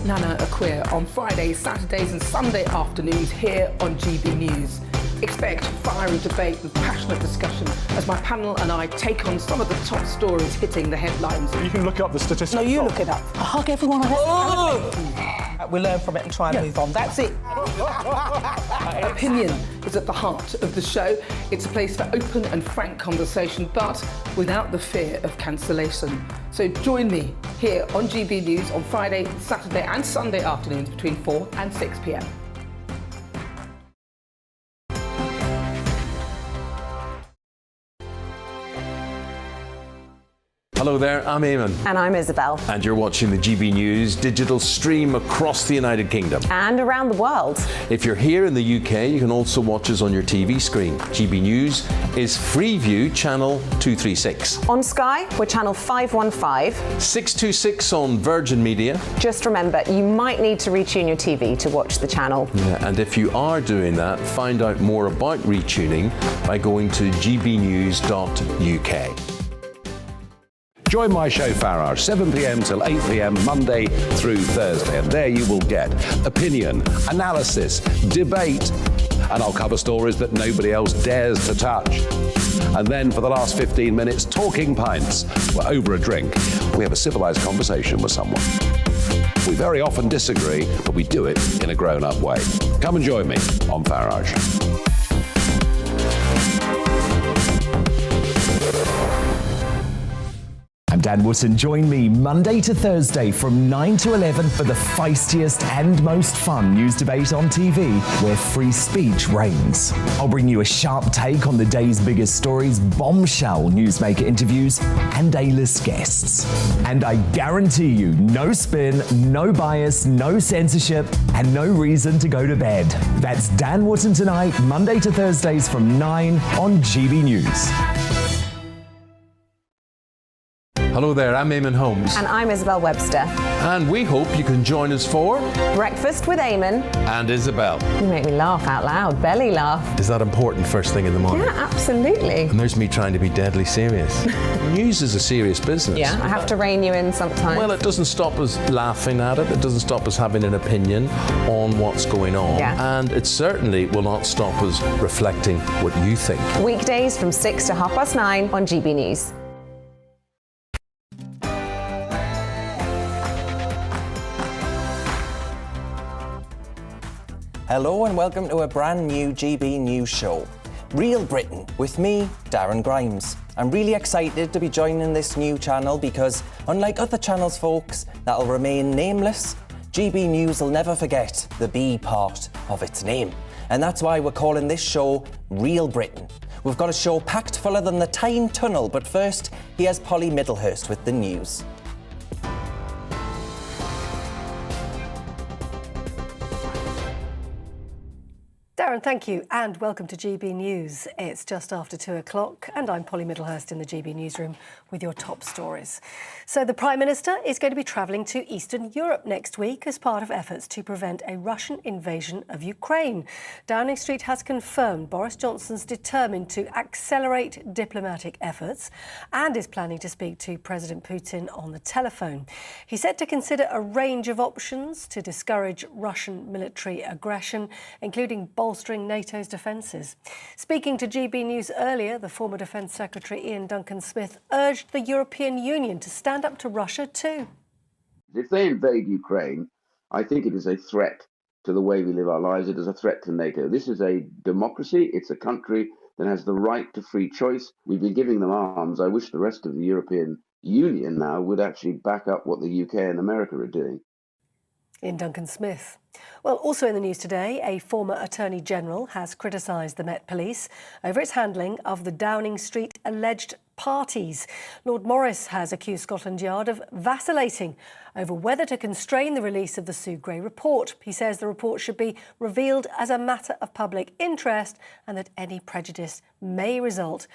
Nana Are Queer on Fridays, Saturdays and Sunday afternoons here on GB News. Expect fiery debate and passionate discussion as my panel and I take on some of the top stories hitting the headlines. You can look up the statistics. No, you look it up. I hug everyone we learn from it and try and move on. That's it. Opinion is at the heart of the show. It's a place for open and frank conversation, but without the fear of cancellation. So join me here on GB News on Friday, Saturday and Sunday afternoons between 4 and 6 p.m. Hello there, I'm Eamon. And I'm Isabel. And you're watching the GB News digital stream across the United Kingdom. And around the world. If you're here in the UK, you can also watch us on your TV screen. GB News is Freeview channel 236. On Sky, we're channel 515. 626 on Virgin Media. Just remember, you might need to retune your TV to watch the channel. Yeah, and if you are doing that, find out more about retuning by going to gbnews.uk. Join my show Farage, 7 p.m. till 8 p.m. Monday through Thursday, and there you will get opinion, analysis, debate, and I'll cover stories that nobody else dares to touch. And then for the last 15 minutes, talking pints. We're over a drink. We have a civilized conversation with someone. We very often disagree, but we do it in a grown-up way. Come and join me on Farage. I'm Dan Wootton. Join me Monday to Thursday from 9 to 11 for the feistiest and most fun news debate on TV, where free speech reigns. I'll bring you a sharp take on the day's biggest stories, bombshell newsmaker interviews, and A-list guests. And I guarantee you, no spin, no bias, no censorship, and no reason to go to bed. That's Dan Wootton tonight, Monday to Thursdays from 9 on GB News. Hello there, I'm Eamon Holmes. And I'm Isabel Webster. And we hope you can join us for Breakfast with Eamon and Isabel. You make me laugh out loud, belly laugh. Is that important first thing in the morning? Yeah, absolutely. And there's me trying to be deadly serious. News is a serious business. Yeah, I have to rein you in sometimes. Well, it doesn't stop us laughing at it. It doesn't stop us having an opinion on what's going on. Yeah. And it certainly will not stop us reflecting what you think. Weekdays from 6 to 9:30 on GB News. Hello and welcome to a brand new GB News show. Real Britain with me, Darren Grimes. I'm really excited to be joining this new channel because, unlike other channels, folks, that'll remain nameless, GB News will never forget the B part of its name. And that's why we're calling this show Real Britain. We've got a show packed fuller than the Tyne Tunnel, but first, here's Polly Middlehurst with the news. Darren, thank you, and welcome to GB News. It's just after 2 o'clock, and I'm Polly Middlehurst in the GB Newsroom with your top stories. So the Prime Minister is going to be travelling to Eastern Europe next week as part of efforts to prevent a Russian invasion of Ukraine. Downing Street has confirmed Boris Johnson's determined to accelerate diplomatic efforts and is planning to speak to President Putin on the telephone. He's set to consider a range of options to discourage Russian military aggression, including bolstering NATO's defences. Speaking to GB News earlier, the former Defence Secretary Ian Duncan-Smith urged the European Union to stand up to Russia too. If they invade Ukraine, I think it is a threat to the way we live our lives. It is a threat to NATO. This is a democracy. It's a country that has the right to free choice. We've been giving them arms. I wish the rest of the European Union now would actually back up what the UK and America are doing. Ian Duncan-Smith. Well, also in the news today, a former Attorney General has criticised the Met Police over its handling of the Downing Street alleged parties. Lord Morris has accused Scotland Yard of vacillating over whether to constrain the release of the Sue Gray report. He says the report should be revealed as a matter of public interest and that any prejudice may result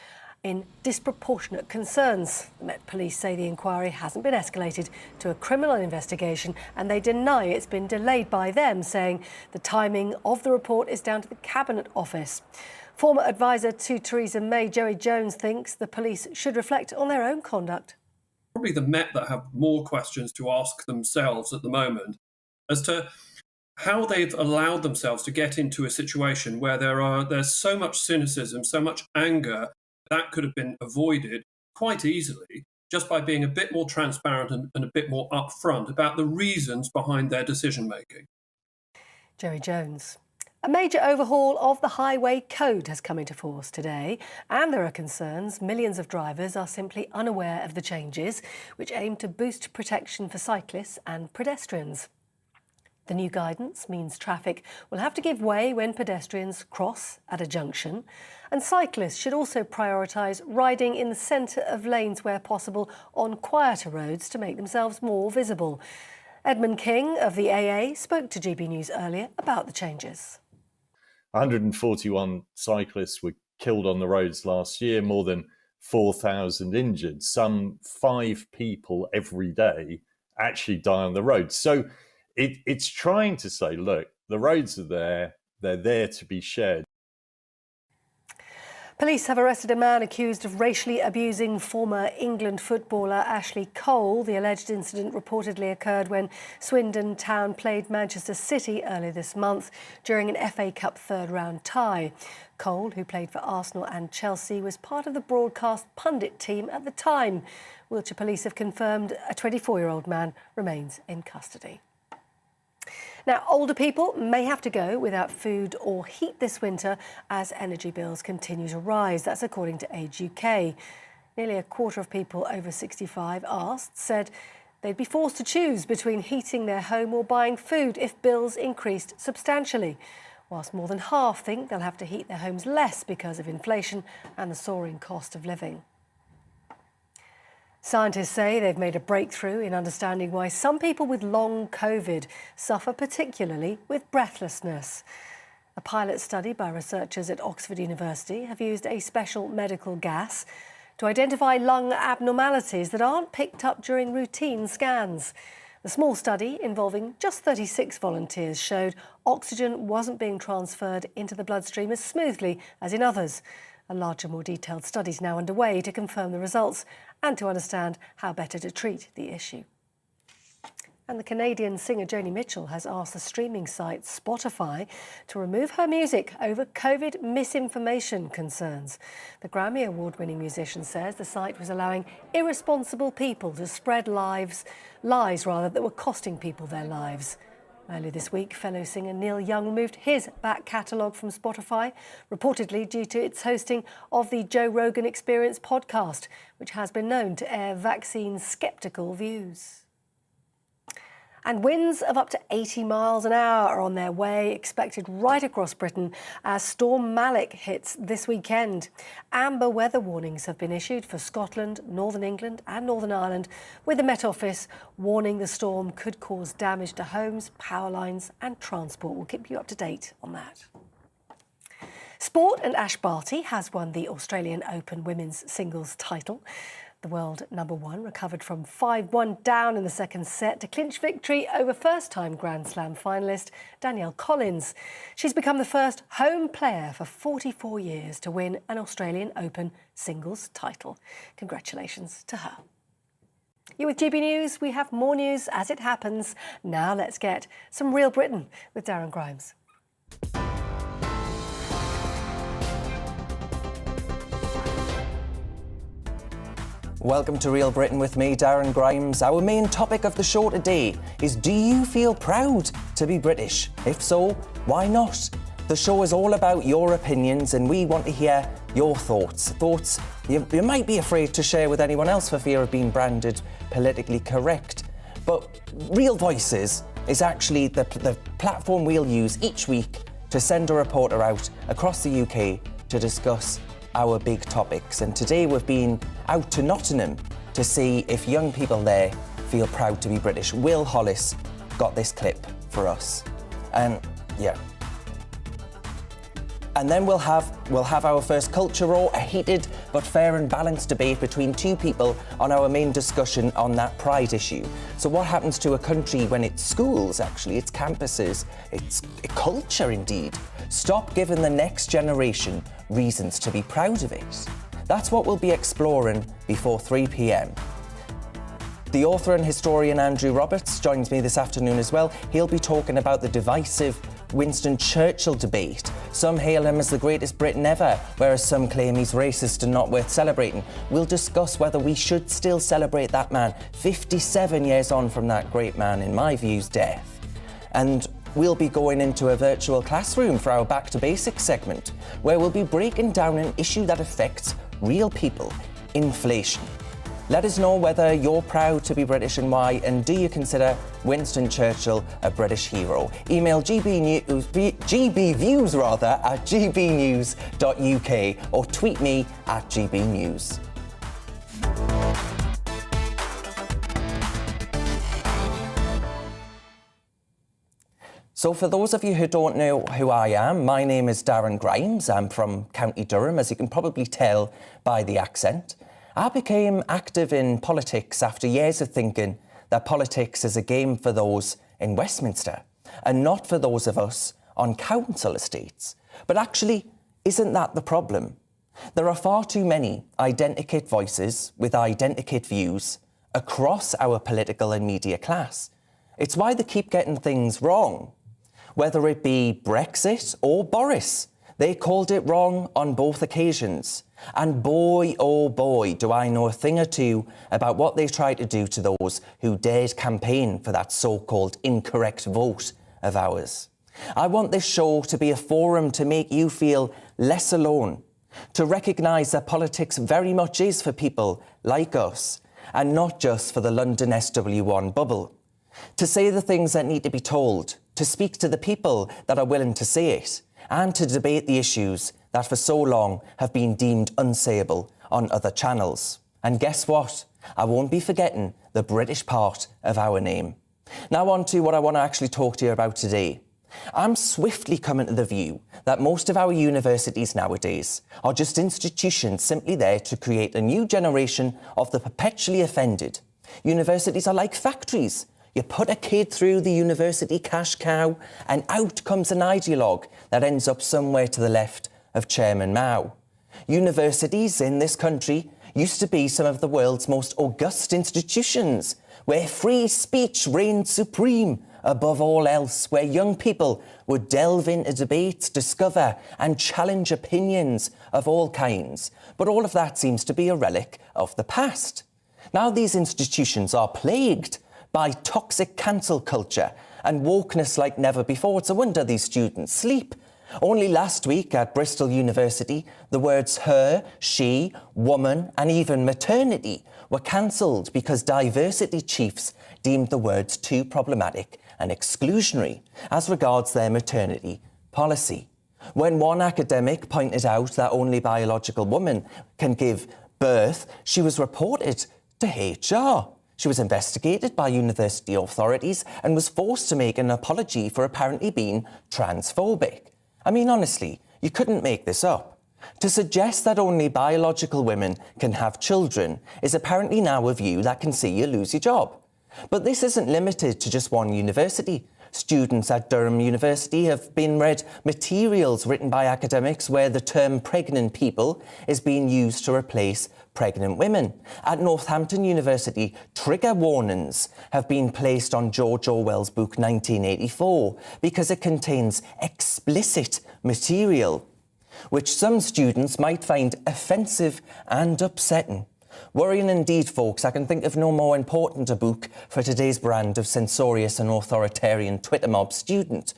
in disproportionate concerns. The Met Police say the inquiry hasn't been escalated to a criminal investigation and they deny it's been delayed by them, saying the timing of the report is down to the Cabinet Office. Former advisor to Theresa May, Joey Jones, thinks the police should reflect on their own conduct. Probably the Met that have more questions to ask themselves at the moment as to how they've allowed themselves to get into a situation where there's so much cynicism, so much anger that could have been avoided quite easily just by being a bit more transparent and a bit more upfront about the reasons behind their decision making. Jerry Jones. A major overhaul of the highway code has come into force today, and there are concerns millions of drivers are simply unaware of the changes, which aim to boost protection for cyclists and pedestrians. The new guidance means traffic will have to give way when pedestrians cross at a junction, and cyclists should also prioritise riding in the centre of lanes where possible on quieter roads to make themselves more visible. Edmund King of the AA spoke to GB News earlier about the changes. 141 cyclists were killed on the roads last year, more than 4,000 injured. Some 5 people every day actually die on the road. So it's trying to say, look, the roads are there, they're there to be shared. Police have arrested a man accused of racially abusing former England footballer Ashley Cole. The alleged incident reportedly occurred when Swindon Town played Manchester City earlier this month during an FA Cup third-round tie. Cole, who played for Arsenal and Chelsea, was part of the broadcast pundit team at the time. Wiltshire Police have confirmed a 24-year-old man remains in custody. Now, older people may have to go without food or heat this winter as energy bills continue to rise. That's according to Age UK. Nearly a quarter of people over 65 asked said they'd be forced to choose between heating their home or buying food if bills increased substantially, whilst more than half think they'll have to heat their homes less because of inflation and the soaring cost of living. Scientists say they've made a breakthrough in understanding why some people with long COVID suffer particularly with breathlessness. A pilot study by researchers at Oxford University have used a special medical gas to identify lung abnormalities that aren't picked up during routine scans. The small study, involving just 36 volunteers, showed oxygen wasn't being transferred into the bloodstream as smoothly as in others. A larger, more detailed study is now underway to confirm the results and to understand how better to treat the issue. And the Canadian singer Joni Mitchell has asked the streaming site Spotify to remove her music over COVID misinformation concerns. The Grammy Award-winning musician says the site was allowing irresponsible people to spread lies that were costing people their lives. Earlier this week, fellow singer Neil Young removed his back catalogue from Spotify, reportedly due to its hosting of the Joe Rogan Experience podcast, which has been known to air vaccine-sceptical views. And winds of up to 80 miles an hour are on their way, expected right across Britain as Storm Malik hits this weekend. Amber weather warnings have been issued for Scotland, Northern England and Northern Ireland, with the Met Office warning the storm could cause damage to homes, power lines and transport. We'll keep you up to date on that. Sport, and Ash Barty has won the Australian Open women's singles title. The world number one recovered from 5-1 down in the second set to clinch victory over first-time Grand Slam finalist Danielle Collins. She's become the first home player for 44 years to win an Australian Open singles title. Congratulations to her. You're with GB News. We have more news as it happens. Now let's get some Real Britain with Darren Grimes. Welcome to Real Britain with me, Darren Grimes. Our main topic of the show today is, do you feel proud to be British? If so, why not? The show is all about your opinions and we want to hear your thoughts. Thoughts you might be afraid to share with anyone else for fear of being branded politically correct. But Real Voices is actually the platform we'll use each week to send a reporter out across the UK to discuss our big topics. And today we've been out to Nottingham to see if young people there feel proud to be British. Will Hollis got this clip for us. And yeah. And then we'll have our first Culture Roar, a heated but fair and balanced debate between two people on our main discussion on that pride issue. So what happens to a country when its schools, actually, its campuses, its culture indeed, stop giving the next generation reasons to be proud of it? That's what we'll be exploring before 3 p.m. The author and historian Andrew Roberts joins me this afternoon as well. He'll be talking about the divisive Winston Churchill debate. Some hail him as the greatest Briton ever, whereas some claim he's racist and not worth celebrating. We'll discuss whether we should still celebrate that man 57 years on from that great man, in my views, death. And we'll be going into a virtual classroom for our Back to Basics segment, where we'll be breaking down an issue that affects real people: inflation. Let us know whether you're proud to be British and why, and do you consider Winston Churchill a British hero? Email gbviews at gbnews.uk or tweet me at gbnews. So for those of you who don't know who I am, my name is Darren Grimes. I'm from County Durham, as you can probably tell by the accent. I became active in politics after years of thinking that politics is a game for those in Westminster and not for those of us on council estates. But actually, isn't that the problem? There are far too many identikit voices with identikit views across our political and media class. It's why they keep getting things wrong. Whether it be Brexit or Boris, they called it wrong on both occasions. And boy, oh boy, do I know a thing or two about what they tried to do to those who dared campaign for that so-called incorrect vote of ours. I want this show to be a forum to make you feel less alone, to recognise that politics very much is for people like us, and not just for the London SW1 bubble. To say the things that need to be told, to speak to the people that are willing to say it, and to debate the issues that for so long have been deemed unsayable on other channels. And guess what? I won't be forgetting the British part of our name. Now on to what I want to actually talk to you about today. I'm swiftly coming to the view that most of our universities nowadays are just institutions simply there to create a new generation of the perpetually offended. Universities are like factories. You put a kid through the university cash cow and out comes an ideologue that ends up somewhere to the left of Chairman Mao. Universities in this country used to be some of the world's most august institutions, where free speech reigned supreme above all else, where young people would delve into debates, discover and challenge opinions of all kinds. But all of that seems to be a relic of the past. Now these institutions are plagued by toxic cancel culture and wokeness like never before. It's a wonder these students sleep. Only last week at Bristol University, the words her, she, woman and even maternity were cancelled because diversity chiefs deemed the words too problematic and exclusionary as regards their maternity policy. When one academic pointed out that only biological women can give birth, she was reported to HR. She was investigated by university authorities and was forced to make an apology for apparently being transphobic. I mean, honestly, you couldn't make this up. To suggest that only biological women can have children is apparently now a view that can see you lose your job. But this isn't limited to just one university. Students at Durham University have been read materials written by academics where the term pregnant people is being used to replace pregnant women. At Northampton University, trigger warnings have been placed on George Orwell's book 1984 because it contains explicit material, which some students might find offensive and upsetting. Worrying indeed, folks. I can think of no more important a book for today's brand of censorious and authoritarian Twitter mob student.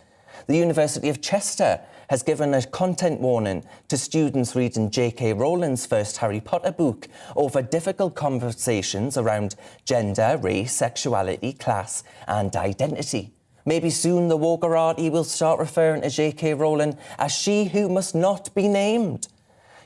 The University of Chester has given a content warning to students reading J.K. Rowling's first Harry Potter book over difficult conversations around gender, race, sexuality, class and identity. Maybe soon the wokerati will start referring to J.K. Rowling as she who must not be named.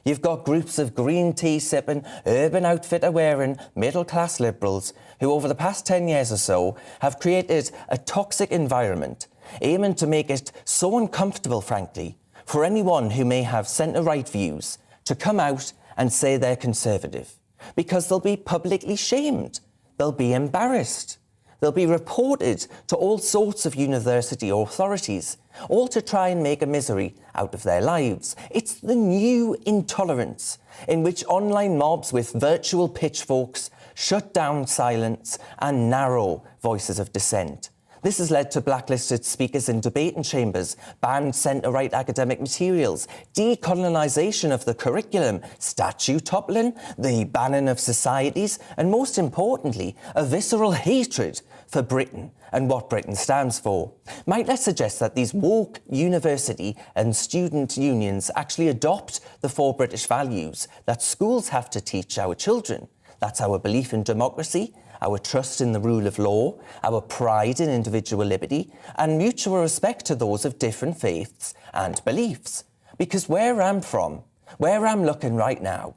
You've got groups of green tea sipping, urban outfitter wearing, middle-class liberals who over the past 10 years or so have created a toxic environment, aiming to make it so uncomfortable, frankly, for anyone who may have centre-right views to come out and say they're conservative, because they'll be publicly shamed, they'll be embarrassed, they'll be reported to all sorts of university authorities, all to try and make a misery out of their lives. It's the new intolerance in which online mobs with virtual pitchforks shut down silence and narrow voices of dissent. This has led to blacklisted speakers in debating chambers, banned centre-right academic materials, decolonisation of the curriculum, statue toppling, the banning of societies, and most importantly, a visceral hatred for Britain and what Britain stands for. Might let's suggest that these woke university and student unions actually adopt the 4 British values that schools have to teach our children. That's our belief in democracy, our trust in the rule of law, our pride in individual liberty, and mutual respect to those of different faiths and beliefs. Because where I'm from, where I'm looking right now,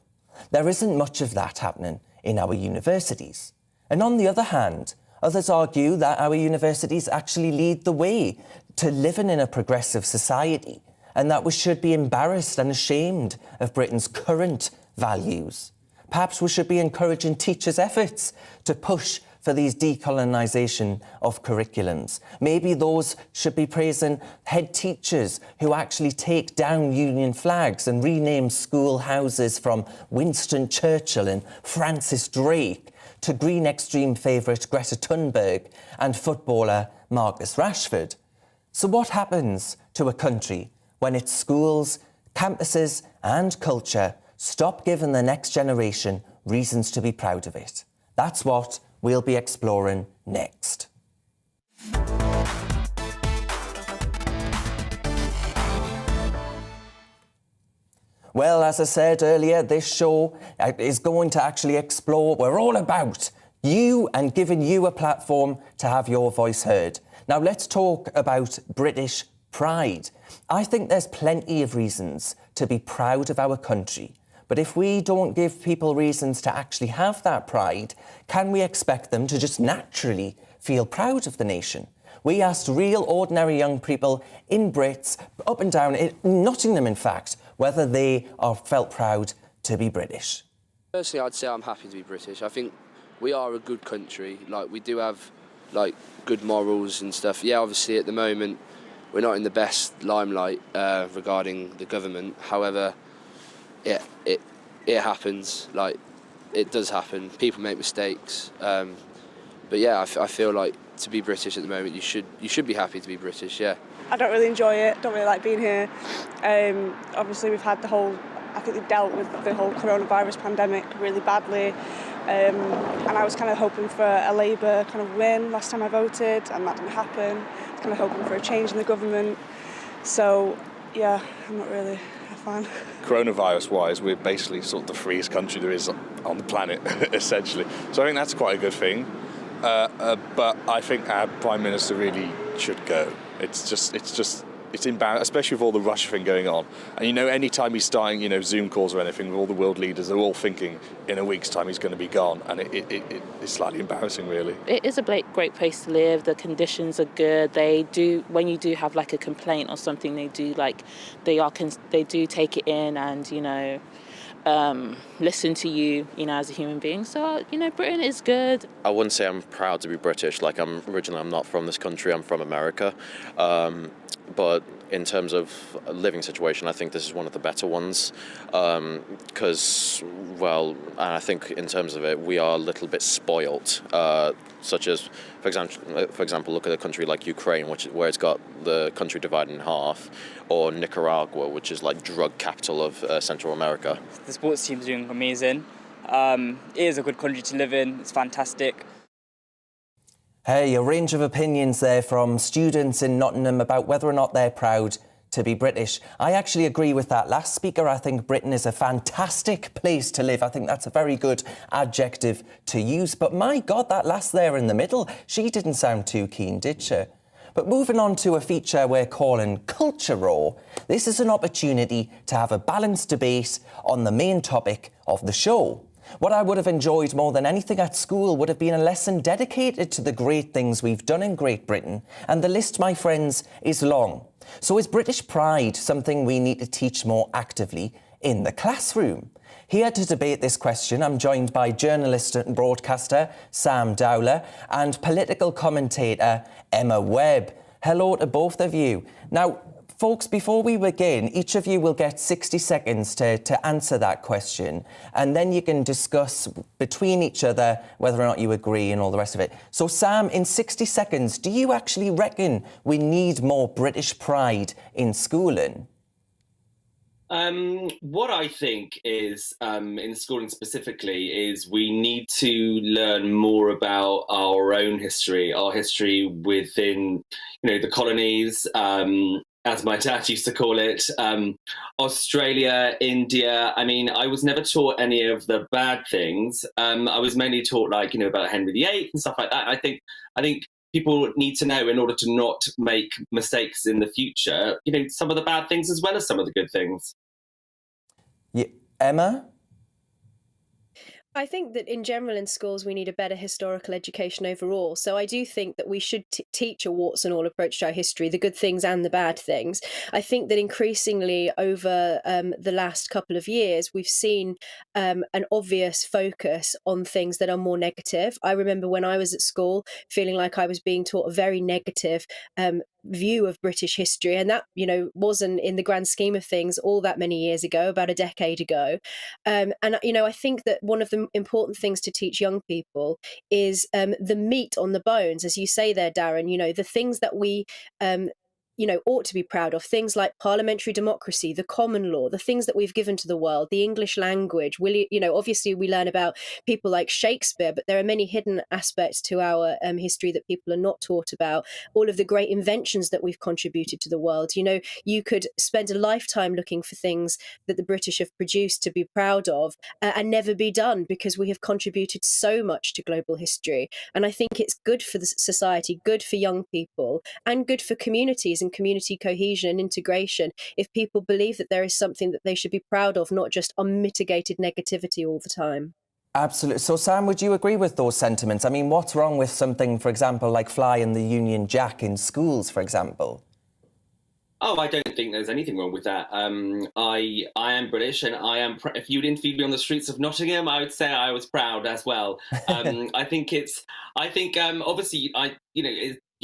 there isn't much of that happening in our universities. And on the other hand, others argue that our universities actually lead the way to living in a progressive society, and that we should be embarrassed and ashamed of Britain's current values. Perhaps we should be encouraging teachers' efforts to push for these decolonisation of curriculums. Maybe those should be praising head teachers who actually take down Union flags and rename school houses from Winston Churchill and Francis Drake to Green Extreme favourite Greta Thunberg and footballer Marcus Rashford. So what happens to a country when its schools, campuses and culture stop giving the next generation reasons to be proud of it? That's what we'll be exploring next. Well, as I said earlier, this show is going to actually explore. We're all about you and giving you a platform to have your voice heard. Now, let's talk about British pride. I think there's plenty of reasons to be proud of our country. But if we don't give people reasons to actually have that pride, can we expect them to just naturally feel proud of the nation? We asked real ordinary young people in Brits, up and down, in Nottingham in fact, whether they felt proud to be British. Personally, I'd say I'm happy to be British. I think we are a good country. Like, we do have good morals and stuff. Yeah, obviously at the moment we're not in the best limelight regarding the government. However, it happens. Like, it does happen. People make mistakes. But yeah, I feel like to be British at the moment, you should be happy to be British. Yeah. I don't really enjoy it. Don't really like being here. Obviously, we've had I think they've dealt with the whole coronavirus pandemic really badly. And I was kind of hoping for a Labour kind of win last time I voted, and that didn't happen. I was kind of hoping for a change in the government. So yeah, I'm not really a fan. Coronavirus-wise, we're basically sort of the freest country there is on the planet, essentially. So I think that's quite a good thing. But I think our Prime Minister really should go. It's inbound, especially with all the Russia thing going on. And any time he's starting, Zoom calls or anything with all the world leaders, they're all thinking in a week's time he's going to be gone, and it's slightly embarrassing, really. It is a great place to live. The conditions are good. They do, when you do have like a complaint or something, they do take it in and listen to you, as a human being. So, Britain is good. I wouldn't say I'm proud to be British. Like, I'm not from this country. I'm from America. But in terms of a living situation, I think this is one of the better ones. Because, I think in terms of it, we are a little bit spoilt. Such as, for example, look at a country like Ukraine, where it's got the country divided in half, or Nicaragua, which is like drug capital of Central America. The sports team's doing amazing. It is a good country to live in. It's fantastic. Hey, a range of opinions there from students in Nottingham about whether or not they're proud to be British. I actually agree with that last speaker. I think Britain is a fantastic place to live. I think that's a very good adjective to use. But my God, that last there in the middle, she didn't sound too keen, did she? But moving on to a feature we're calling Culture Raw, this is an opportunity to have a balanced debate on the main topic of the show. What I would have enjoyed more than anything at school would have been a lesson dedicated to the great things we've done in Great Britain, and the list, my friends, is long. So is British pride something we need to teach more actively in the classroom? Here to debate this question, I'm joined by journalist and broadcaster Sam Dowler and political commentator Emma Webb. Hello to both of you. Now, folks, before we begin, each of you will get 60 seconds to answer that question, and then you can discuss between each other whether or not you agree and all the rest of it. So, Sam, in 60 seconds, do you actually reckon we need more British pride in schooling? What I think is, in schooling specifically, is we need to learn more about our own history, our history within, the colonies, as my dad used to call it, Australia, India. I mean, I was never taught any of the bad things. I was mainly taught, about Henry VIII and stuff like that. I think people need to know, in order to not make mistakes in the future, some of the bad things as well as some of the good things. Yeah. Emma? I think that in general in schools we need a better historical education overall. So I do think that we should teach a warts and all approach to our history, the good things and the bad things. I think that increasingly over the last couple of years, we've seen an obvious focus on things that are more negative. I remember when I was at school feeling like I was being taught a very negative view of British history, and that wasn't in the grand scheme of things all that many years ago, about a decade ago. And I think that one of the important things to teach young people is the meat on the bones, as you say there, Darren. The things that we ought to be proud of, things like parliamentary democracy, the common law, the things that we've given to the world, the English language. Obviously we learn about people like Shakespeare, but there are many hidden aspects to our history that people are not taught about. All of the great inventions that we've contributed to the world. You could spend a lifetime looking for things that the British have produced to be proud of and never be done, because we have contributed so much to global history. And I think it's good for the society, good for young people, and good for communities and community cohesion and integration if people believe that there is something that they should be proud of, not just unmitigated negativity all the time. Absolutely. So, Sam, would you agree with those sentiments? I mean, what's wrong with something, for example, like flying the Union Jack in schools, for example? Oh, I don't think there's anything wrong with that. I am British, and I am. If you'd interviewed me on the streets of Nottingham, I would say I was proud as well. I think obviously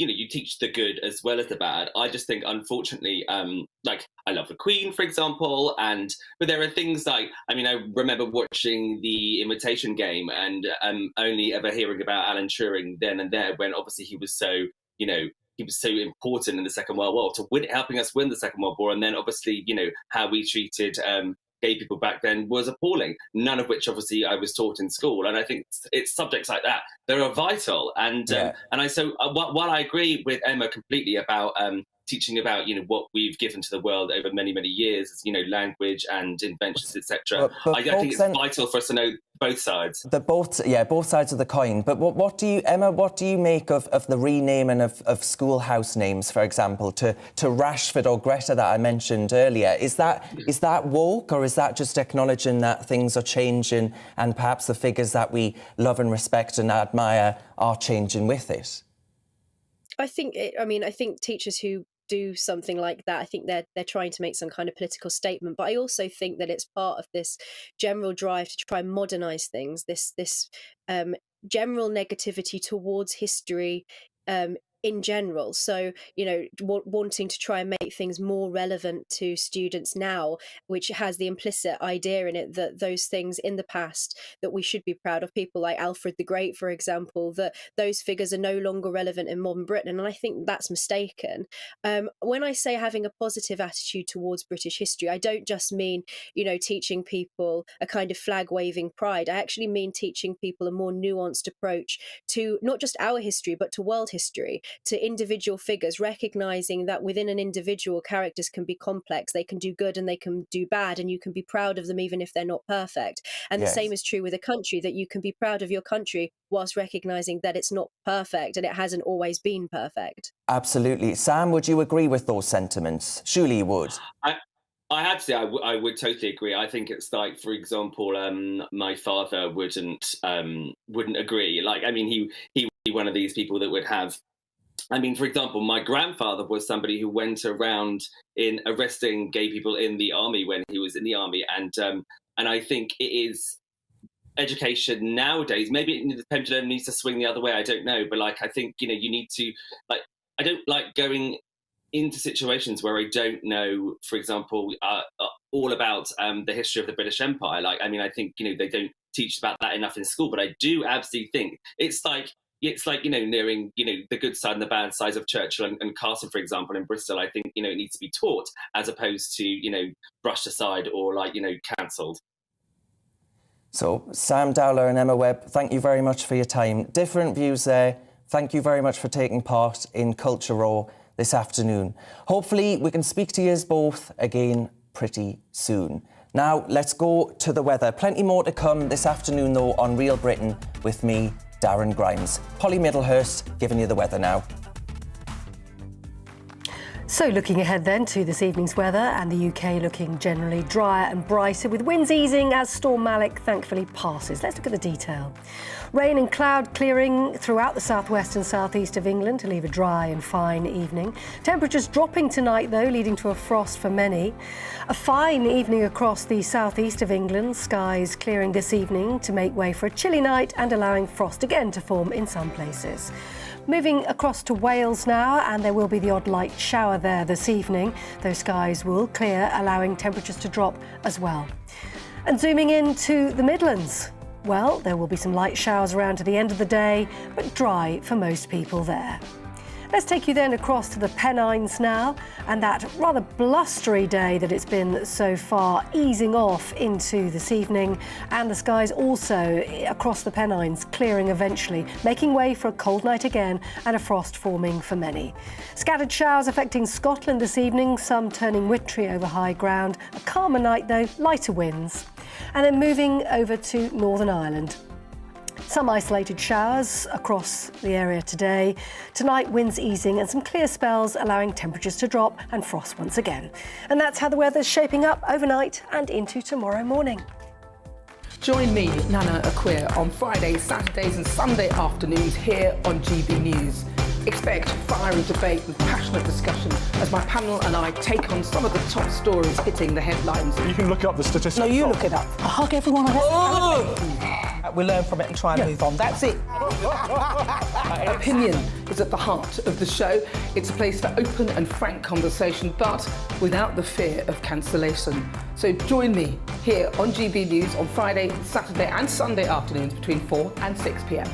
you teach the good as well as the bad. I just think, unfortunately, I love the Queen, for example, but there are things like, I remember watching the Imitation Game and only ever hearing about Alan Turing then and there, when obviously he was so, he was so important in the Second World War, helping us win the Second World War. And then obviously, how we treated gay people back then was appalling, none of which obviously I was taught in school. And I think it's subjects like that that are vital. While I agree with Emma completely about teaching about what we've given to the world over many, many years, language and inventions, etc. I think it's vital for us to know both sides. Both sides of the coin. But what do you make of the renaming of schoolhouse names, for example, to Rashford or Greta that I mentioned earlier? Is that woke, or is that just acknowledging that things are changing and perhaps the figures that we love and respect and admire are changing with it? I think teachers who do something like that, I think they're trying to make some kind of political statement. But I also think that it's part of this general drive to try and modernise things, this general negativity towards history in general. So, wanting to try and make things more relevant to students now, which has the implicit idea in it that those things in the past that we should be proud of, people like Alfred the Great, for example, that those figures are no longer relevant in modern Britain. And I think that's mistaken. When I say having a positive attitude towards British history, I don't just mean, teaching people a kind of flag-waving pride. I actually mean teaching people a more nuanced approach to not just our history, but to world history, to individual figures, recognizing that within an individual, characters can be complex, they can do good and they can do bad, and you can be proud of them even if they're not perfect. And Yes. The same is true with a country, that you can be proud of your country whilst recognizing that it's not perfect and it hasn't always been perfect. Absolutely. Sam, would you agree with those sentiments? Surely you would. I have to say, I would totally agree. I think it's like, for example, my father wouldn't agree. He would be one of these people that would have. For example, my grandfather was somebody who went around in arresting gay people in the army when he was in the army, and I think it is education nowadays. Maybe the pendulum needs to swing the other way. I don't know, but I think you need to I don't like going into situations where I don't know, for example, all about the history of the British Empire. Like, I mean, I think, they don't teach about that enough in school, but I do absolutely think it's like, nearing, the good side and the bad sides of Churchill and Carson, for example, in Bristol. I think, it needs to be taught as opposed to, brushed aside or cancelled. So, Sam Dowler and Emma Webb, thank you very much for your time. Different views there. Thank you very much for taking part in Culture Raw this afternoon. Hopefully, we can speak to you both again pretty soon. Now, let's go to the weather. Plenty more to come this afternoon, though, on Real Britain with me, Darren Grimes. Polly Middlehurst giving you the weather now. So looking ahead then to this evening's weather, and the UK looking generally drier and brighter with winds easing as Storm Malik thankfully passes. Let's look at the detail. Rain and cloud clearing throughout the southwest and southeast of England to leave a dry and fine evening. Temperatures dropping tonight though, leading to a frost for many. A fine evening across the southeast of England. Skies clearing this evening to make way for a chilly night and allowing frost again to form in some places. Moving across to Wales now, and there will be the odd light shower there this evening. Those skies will clear, allowing temperatures to drop as well. And zooming into the Midlands, well, there will be some light showers around to the end of the day, but dry for most people there. Let's take you then across to the Pennines now, and that rather blustery day that it's been so far easing off into this evening, and the skies also across the Pennines clearing eventually, making way for a cold night again and a frost forming for many. Scattered showers affecting Scotland this evening, some turning wintry over high ground. A calmer night though, lighter winds. And then moving over to Northern Ireland. Some isolated showers across the area today. Tonight, winds easing and some clear spells, allowing temperatures to drop and frost once again. And that's how the weather's shaping up overnight and into tomorrow morning. Join me, Nana Akua, on Fridays, Saturdays and Sunday afternoons here on GB News. Expect fiery debate and passionate discussion as my panel and I take on some of the top stories hitting the headlines. You can look up the statistics. No, you look it up. I hug everyone We learn from it and try and move on. That's it. Opinion is at the heart of the show. It's a place for open and frank conversation, but without the fear of cancellation. So join me here on GB News on Friday, Saturday and Sunday afternoons between 4 and 6 p.m.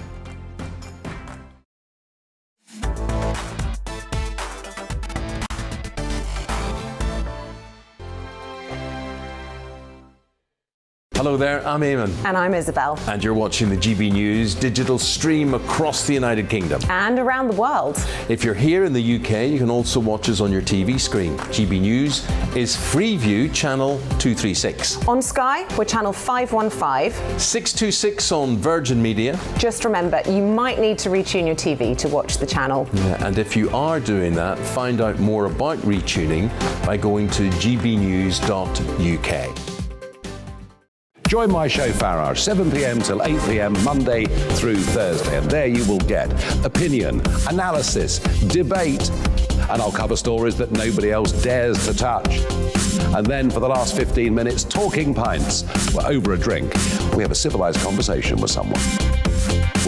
Hello there, I'm Eamon. And I'm Isabel. And you're watching the GB News digital stream across the United Kingdom. And around the world. If you're here in the UK, you can also watch us on your TV screen. GB News is Freeview channel 236. On Sky, we're channel 515. 626 on Virgin Media. Just remember, you might need to retune your TV to watch the channel. Yeah, and if you are doing that, find out more about retuning by going to gbnews.uk. Join my show Farrar, 7 p.m. till 8 p.m. Monday through Thursday, and there you will get opinion, analysis, debate, and I'll cover stories that nobody else dares to touch. And then for the last 15 minutes, talking pints. We're over a drink. We have a civilised conversation with someone.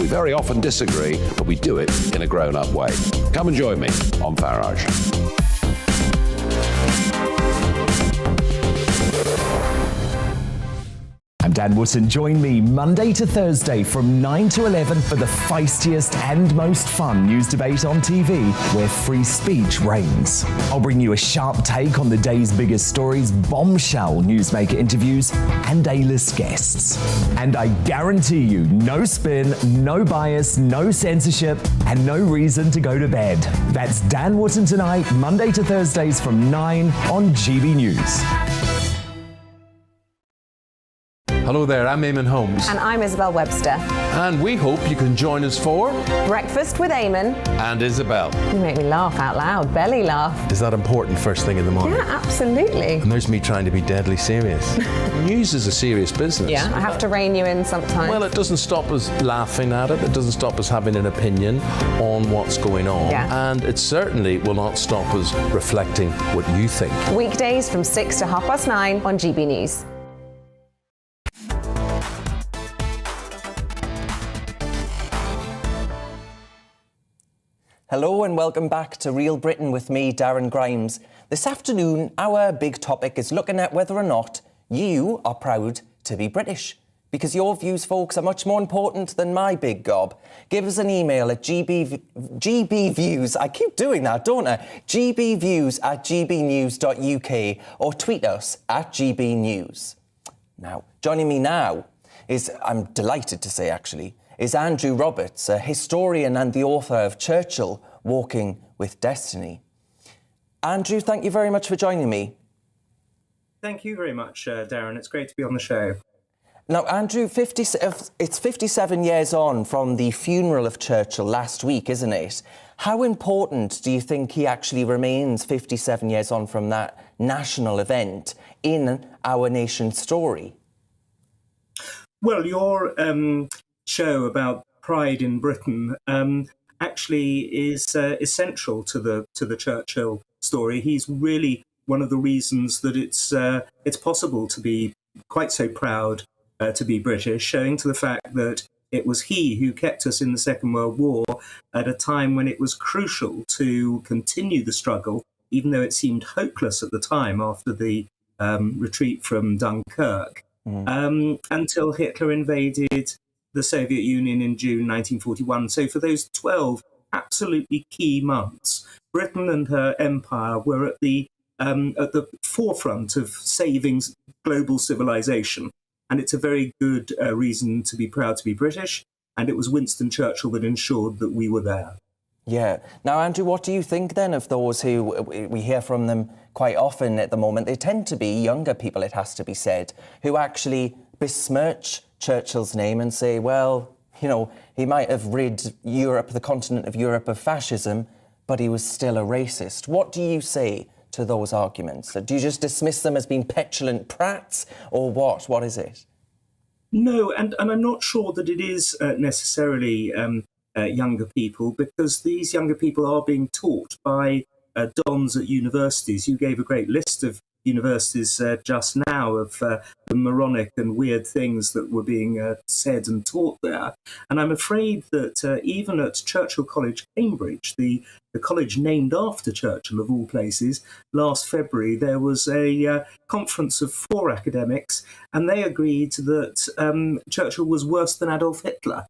We very often disagree, but we do it in a grown-up way. Come and join me on Farage. I'm Dan Wootton. Join me Monday to Thursday from 9 to 11 for the feistiest and most fun news debate on TV, where free speech reigns. I'll bring you a sharp take on the day's biggest stories, bombshell newsmaker interviews, and A-list guests. And I guarantee you, no spin, no bias, no censorship, and no reason to go to bed. That's Dan Wootton tonight, Monday to Thursdays from 9 on GB News. Hello there, I'm Eamon Holmes. And I'm Isabel Webster. And we hope you can join us for Breakfast with Eamon and Isabel. You make me laugh out loud, belly laugh. Is that important first thing in the morning? Yeah, absolutely. And there's me trying to be deadly serious. News is a serious business. Yeah, I have to rein you in sometimes. Well, it doesn't stop us laughing at it. It doesn't stop us having an opinion on what's going on. Yeah. And it certainly will not stop us reflecting what you think. Weekdays from 6 to 9:30 on GB News. Hello and welcome back to Real Britain with me, Darren Grimes. This afternoon, our big topic is looking at whether or not you are proud to be British. Because your views, folks, are much more important than my big gob. Give us an email at gbviews, I keep doing that, don't I? gbviews@gbnews.uk or tweet us at gbnews. Now, joining me now is, I'm delighted to say actually, is Andrew Roberts, a historian and the author of Churchill, Walking with Destiny. Andrew, thank you very much for joining me. Thank you very much, Darren. It's great to be on the show. Now, Andrew, it's 57 years on from the funeral of Churchill last week, isn't it? How important do you think he actually remains 57 years on from that national event in our nation's story? Well, your show about pride in Britain actually is essential to the Churchill story. He's really one of the reasons that it's possible to be quite so proud to be British, showing to the fact that it was he who kept us in the Second World War at a time when it was crucial to continue the struggle, even though it seemed hopeless at the time after the retreat from Dunkirk, until Hitler invaded the Soviet Union in June 1941. So for those 12 absolutely key months, Britain and her empire were at the forefront of saving global civilization. And it's a very good reason to be proud to be British. And it was Winston Churchill that ensured that we were there. Yeah. Now, Andrew, what do you think then of those who, we hear from them quite often at the moment, they tend to be younger people, it has to be said, who actually besmirch Churchill's name and say, well, you know, he might have rid Europe, the continent of Europe, of fascism, but he was still a racist. What do you say to those arguments? Do you just dismiss them as being petulant prats, or what? What is it? No, and I'm not sure that it is necessarily younger people, because these younger people are being taught by dons at universities. You gave a great list of universities just now of the moronic and weird things that were being said and taught there. And I'm afraid that even at Churchill College, Cambridge, the college named after Churchill of all places, last February there was a conference of 4 academics, and they agreed that Churchill was worse than Adolf Hitler.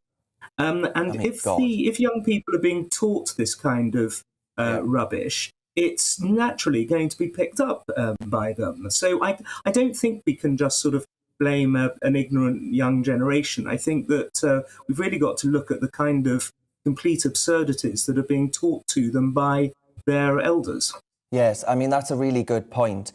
If young people are being taught this kind of rubbish, it's naturally going to be picked up by them. So I don't think we can just sort of blame an ignorant young generation. I think that we've really got to look at the kind of complete absurdities that are being taught to them by their elders. Yes, I mean, that's a really good point.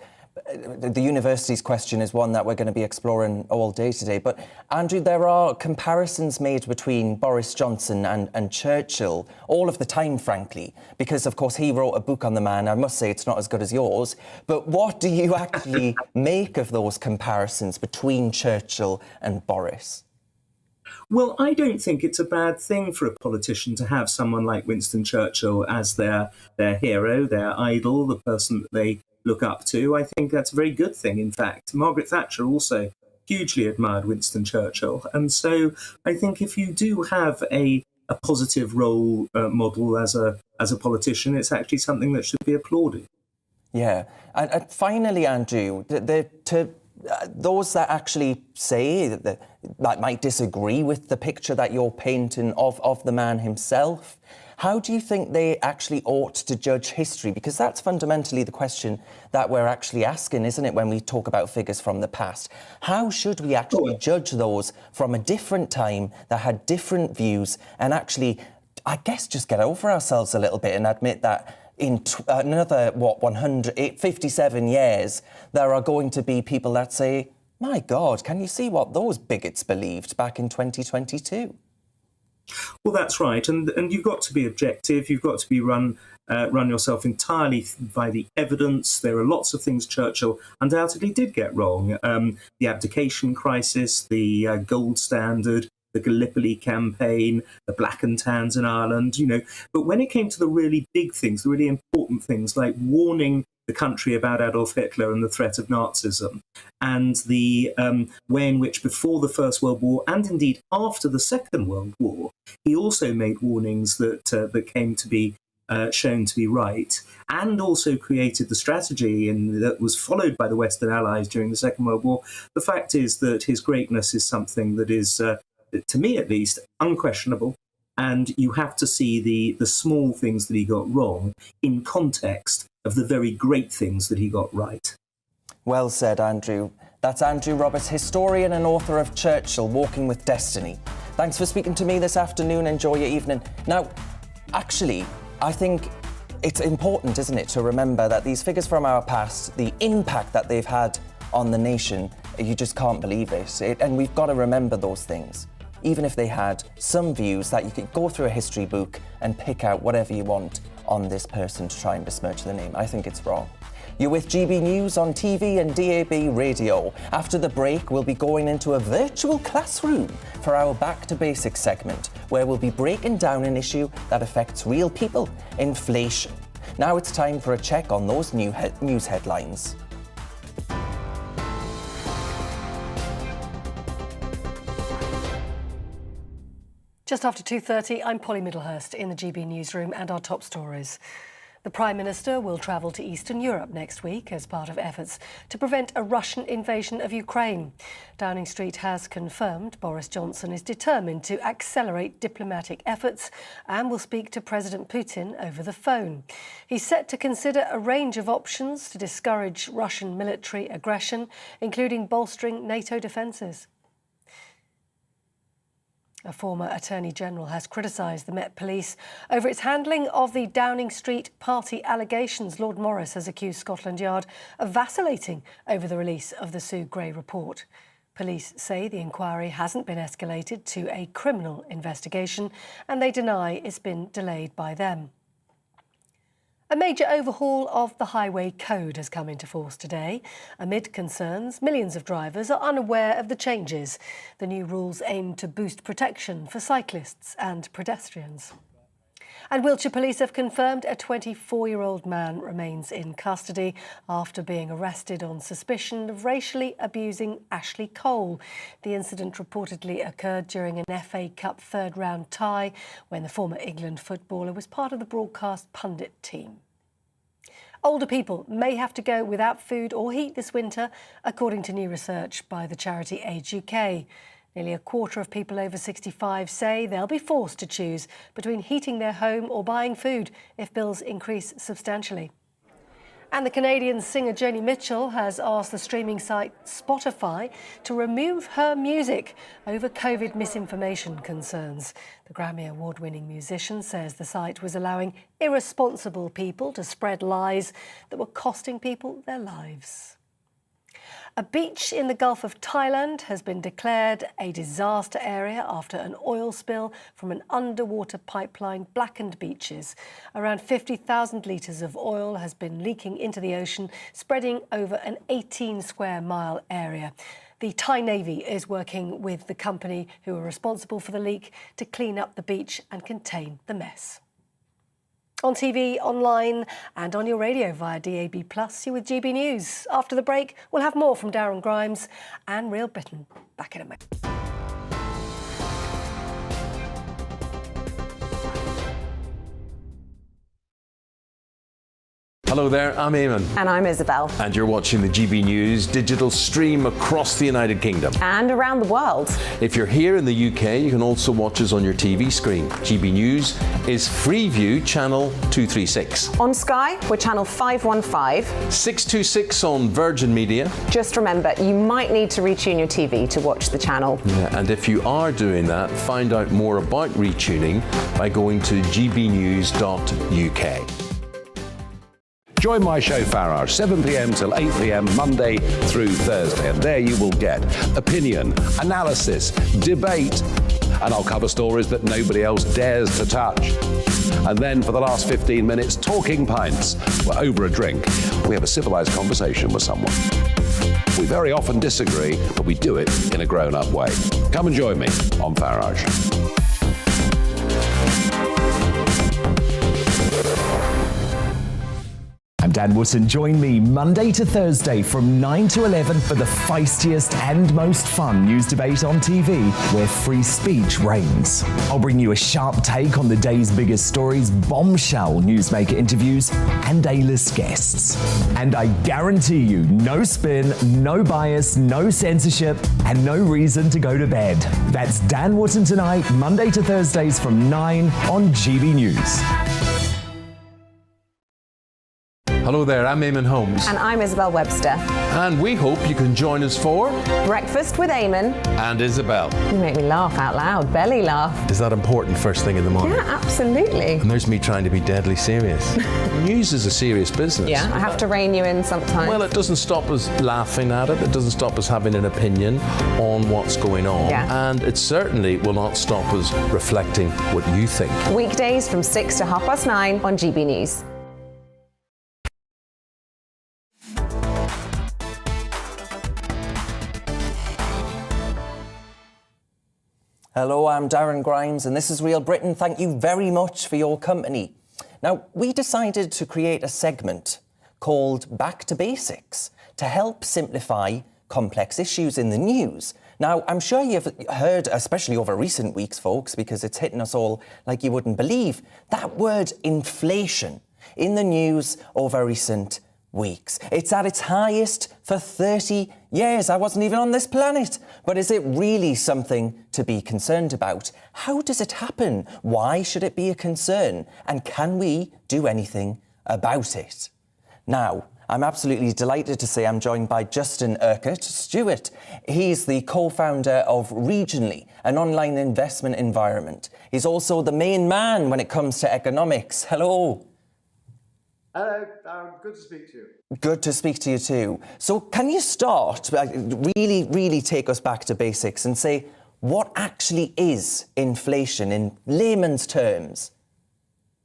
The universities question is one that we're going to be exploring all day today. But, Andrew, there are comparisons made between Boris Johnson and Churchill all of the time, frankly, because, of course, he wrote a book on the man. I must say it's not as good as yours. But what do you actually make of those comparisons between Churchill and Boris? Well, I don't think it's a bad thing for a politician to have someone like Winston Churchill as their hero, their idol, the person that they look up to. I think that's a very good thing, in fact. Margaret Thatcher also hugely admired Winston Churchill. And so I think if you do have a positive role model as a politician, it's actually something that should be applauded. Yeah. And finally, Andrew, those that actually say that might disagree with the picture that you're painting of the man himself, how do you think they actually ought to judge history? Because that's fundamentally the question that we're actually asking, isn't it, when we talk about figures from the past? How should we actually judge those from a different time that had different views and actually, I guess, just get over ourselves a little bit and admit that in another, 57 years, there are going to be people that say, my God, can you see what those bigots believed back in 2022? Well, that's right. And you've got to be objective. You've got to be run yourself entirely by the evidence. There are lots of things Churchill undoubtedly did get wrong. The abdication crisis, the gold standard, the Gallipoli campaign, the black and tans in Ireland, you know. But when it came to the really big things, the really important things, like warning the country about Adolf Hitler and the threat of Nazism, and the way in which before the First World War, and indeed after the Second World War, he also made warnings that came to be shown to be right, and also created the strategy that was followed by the Western Allies during the Second World War, the fact is that his greatness is something that is, to me at least, unquestionable. And you have to see the small things that he got wrong in context of the very great things that he got right. Well said, Andrew. That's Andrew Roberts, historian and author of Churchill, Walking with Destiny. Thanks for speaking to me this afternoon. Enjoy your evening. Now, actually, I think it's important, isn't it, to remember that these figures from our past, the impact that they've had on the nation, you just can't believe it. And we've got to remember those things. Even if they had some views that you could go through a history book and pick out whatever you want on this person to try and besmirch the name. I think it's wrong. You're with GB News on TV and DAB radio. After the break, we'll be going into a virtual classroom for our Back to Basics segment, where we'll be breaking down an issue that affects real people, inflation. Now it's time for a check on those news headlines. Just after 2:30, I'm Polly Middlehurst in the GB newsroom and our top stories. The Prime Minister will travel to Eastern Europe next week as part of efforts to prevent a Russian invasion of Ukraine. Downing Street has confirmed Boris Johnson is determined to accelerate diplomatic efforts and will speak to President Putin over the phone. He's set to consider a range of options to discourage Russian military aggression, including bolstering NATO defences. A former Attorney General has criticised the Met Police over its handling of the Downing Street party allegations. Lord Morris has accused Scotland Yard of vacillating over the release of the Sue Gray report. Police say the inquiry hasn't been escalated to a criminal investigation and they deny it's been delayed by them. A major overhaul of the highway code has come into force today. Amid concerns, millions of drivers are unaware of the changes. The new rules aim to boost protection for cyclists and pedestrians. And Wiltshire Police have confirmed a 24-year-old man remains in custody after being arrested on suspicion of racially abusing Ashley Cole. The incident reportedly occurred during an FA Cup third-round tie when the former England footballer was part of the broadcast pundit team. Older people may have to go without food or heat this winter, according to new research by the charity Age UK. Nearly a quarter of people over 65 say they'll be forced to choose between heating their home or buying food if bills increase substantially. And the Canadian singer Joni Mitchell has asked the streaming site Spotify to remove her music over COVID misinformation concerns. The Grammy Award-winning musician says the site was allowing irresponsible people to spread lies that were costing people their lives. A beach in the Gulf of Thailand has been declared a disaster area after an oil spill from an underwater pipeline blackened beaches. Around 50,000 litres of oil has been leaking into the ocean, spreading over an 18-square-mile area. The Thai Navy is working with the company who are responsible for the leak to clean up the beach and contain the mess. On TV, online and on your radio via DAB+, you're with GB News. After the break, we'll have more from Darren Grimes and Real Britain. Back in a moment. Hello there, I'm Eamon. And I'm Isabel. And you're watching the GB News digital stream across the United Kingdom. And around the world. If you're here in the UK, you can also watch us on your TV screen. GB News is Freeview channel 236. On Sky, we're channel 515. 626 on Virgin Media. Just remember, you might need to retune your TV to watch the channel. Yeah, and if you are doing that, find out more about retuning by going to gbnews.uk. Join my show Farage, 7 p.m. till 8 p.m. Monday through Thursday, and there you will get opinion, analysis, debate, and I'll cover stories that nobody else dares to touch. And then for the last 15 minutes, talking pints. We're over a drink. We have a civilised conversation with someone. We very often disagree, but we do it in a grown-up way. Come and join me on Farage. I'm Dan Wootton, join me Monday to Thursday from 9 to 11 for the feistiest and most fun news debate on TV, where free speech reigns. I'll bring you a sharp take on the day's biggest stories, bombshell newsmaker interviews, and A-list guests. And I guarantee you, no spin, no bias, no censorship, and no reason to go to bed. That's Dan Wootton tonight, Monday to Thursdays from 9 on GB News. Hello there, I'm Eamon Holmes. And I'm Isabel Webster. And we hope you can join us for Breakfast with Eamon. And Isabel. You make me laugh out loud, belly laugh. Is that important first thing in the morning? Yeah, absolutely. And there's me trying to be deadly serious. News is a serious business. Yeah, I have to rein you in sometimes. Well, it doesn't stop us laughing at it. It doesn't stop us having an opinion on what's going on. Yeah. And it certainly will not stop us reflecting what you think. Weekdays from 6 to 9:30 on GB News. Hello, I'm Darren Grimes and this is Real Britain. Thank you very much for your company. Now, we decided to create a segment called Back to Basics to help simplify complex issues in the news. Now, I'm sure you've heard, especially over recent weeks, folks, because it's hitting us all like you wouldn't believe, that word inflation in the news over recent weeks. It's at its highest for 30 years. I wasn't even on this planet. But is it really something to be concerned about? How does it happen? Why should it be a concern? And can we do anything about it? Now, I'm absolutely delighted to say I'm joined by Justin Urquhart Stewart. He's the co-founder of Regionally, an online investment environment. He's also the main man when it comes to economics. Hello. Hello, good to speak to you. Good to speak to you too. So can you start, really take us back to basics and say, what actually is inflation in layman's terms?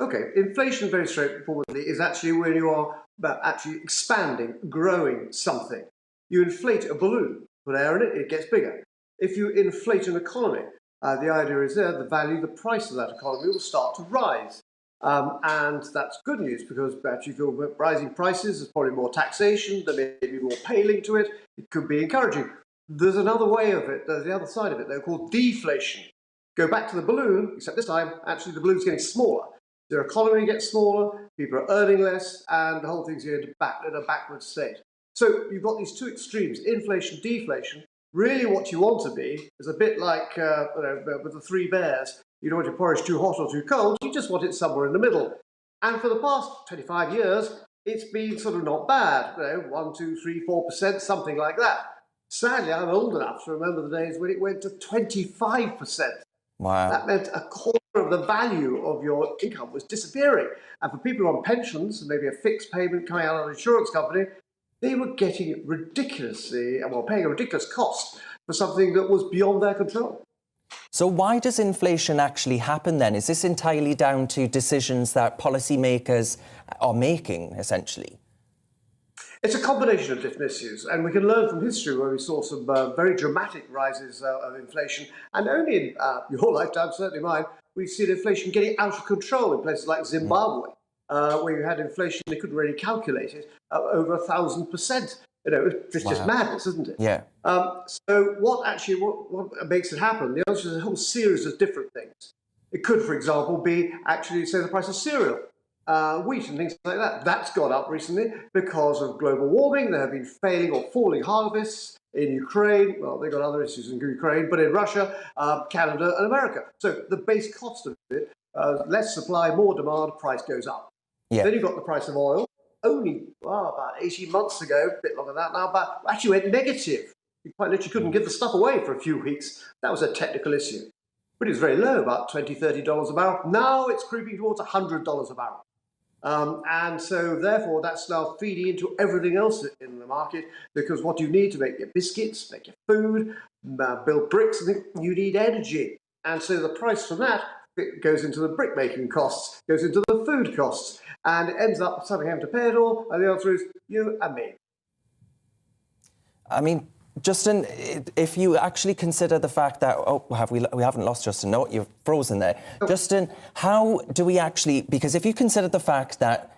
Okay, inflation, very straightforwardly, is actually when you are actually expanding, growing something. You inflate a balloon, put air in it, it gets bigger. If you inflate an economy, the idea is there, the value, the price of that economy will start to rise. And that's good news because actually if you're rising prices, there's probably more taxation, there may be more pay linked to it. It could be encouraging. There's another way of it, there's the other side of it, they're called deflation. Go back to the balloon, except this time, actually the balloon's getting smaller. Their economy gets smaller, people are earning less, and the whole thing's going in a backward state. So you've got these two extremes, inflation, deflation. Really what you want to be is a bit like with the three bears. You don't want your porridge too hot or too cold, you just want it somewhere in the middle. And for the past 25 years, it's been sort of not bad, 1, 2, 3, 4%, something like that. Sadly, I'm old enough to remember the days when it went to 25%. Wow. That meant a quarter of the value of your income was disappearing. And for people on pensions, and maybe a fixed payment coming out of an insurance company, they were getting paying a ridiculous cost for something that was beyond their control. So why does inflation actually happen then? Is this entirely down to decisions that policymakers are making, essentially? It's a combination of different issues, and we can learn from history where we saw some very dramatic rises of inflation, and only in your lifetime, certainly mine, we've seen inflation getting out of control in places like Zimbabwe, where you had inflation, they couldn't really calculate it, over 1,000%. It's just madness, isn't it? Yeah. So what makes it happen? The answer is a whole series of different things. It could, for example, be actually, say, the price of cereal, wheat and things like that. That's gone up recently because of global warming. There have been failing or falling harvests in Ukraine. Well, they've got other issues in Ukraine, but in Russia, Canada and America. So the base cost of it, less supply, more demand, price goes up. Yeah. Then you've got the price of oil. Only about 18 months ago, a bit longer than that now, but actually went negative. You quite literally couldn't give the stuff away for a few weeks. That was a technical issue. But it was very low, about $20, $30 a barrel. Now it's creeping towards $100 a barrel. And so therefore that's now feeding into everything else in the market, because what you need to make your biscuits, make your food, build bricks, you need energy. And so the price from that goes into the brick making costs, goes into the food costs, and it ends up somebody having to pay it all, and the answer is you and me. I mean, Justin, if you actually consider the fact that, we haven't lost Justin, no, you've frozen there. Justin, how do we actually, because if you consider the fact that,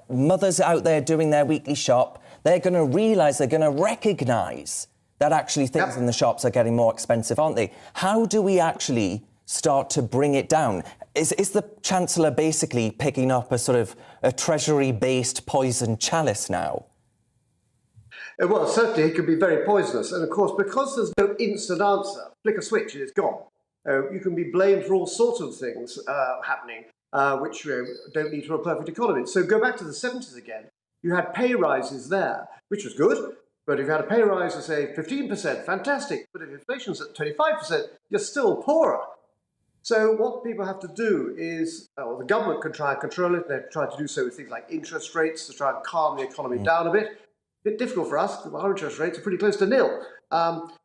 mothers out there doing their weekly shop, they're going to realise, they're going to recognise that actually things in the shops are getting more expensive, aren't they? How do we actually start to bring it down? Is the Chancellor basically picking up a sort of a Treasury-based poison chalice now? Well, certainly it can be very poisonous. And of course, because there's no instant answer, flick a switch and it's gone. You can be blamed for all sorts of things happening, which don't lead to a perfect economy. So go back to the 70s again. You had pay rises there, which was good. But if you had a pay rise of, say, 15%, fantastic. But if inflation's at 25%, you're still poorer. So what people have to do is, the government can try and control it. They're trying to do so with things like interest rates to try and calm the economy down a bit. A bit difficult for us because our interest rates are pretty close to nil.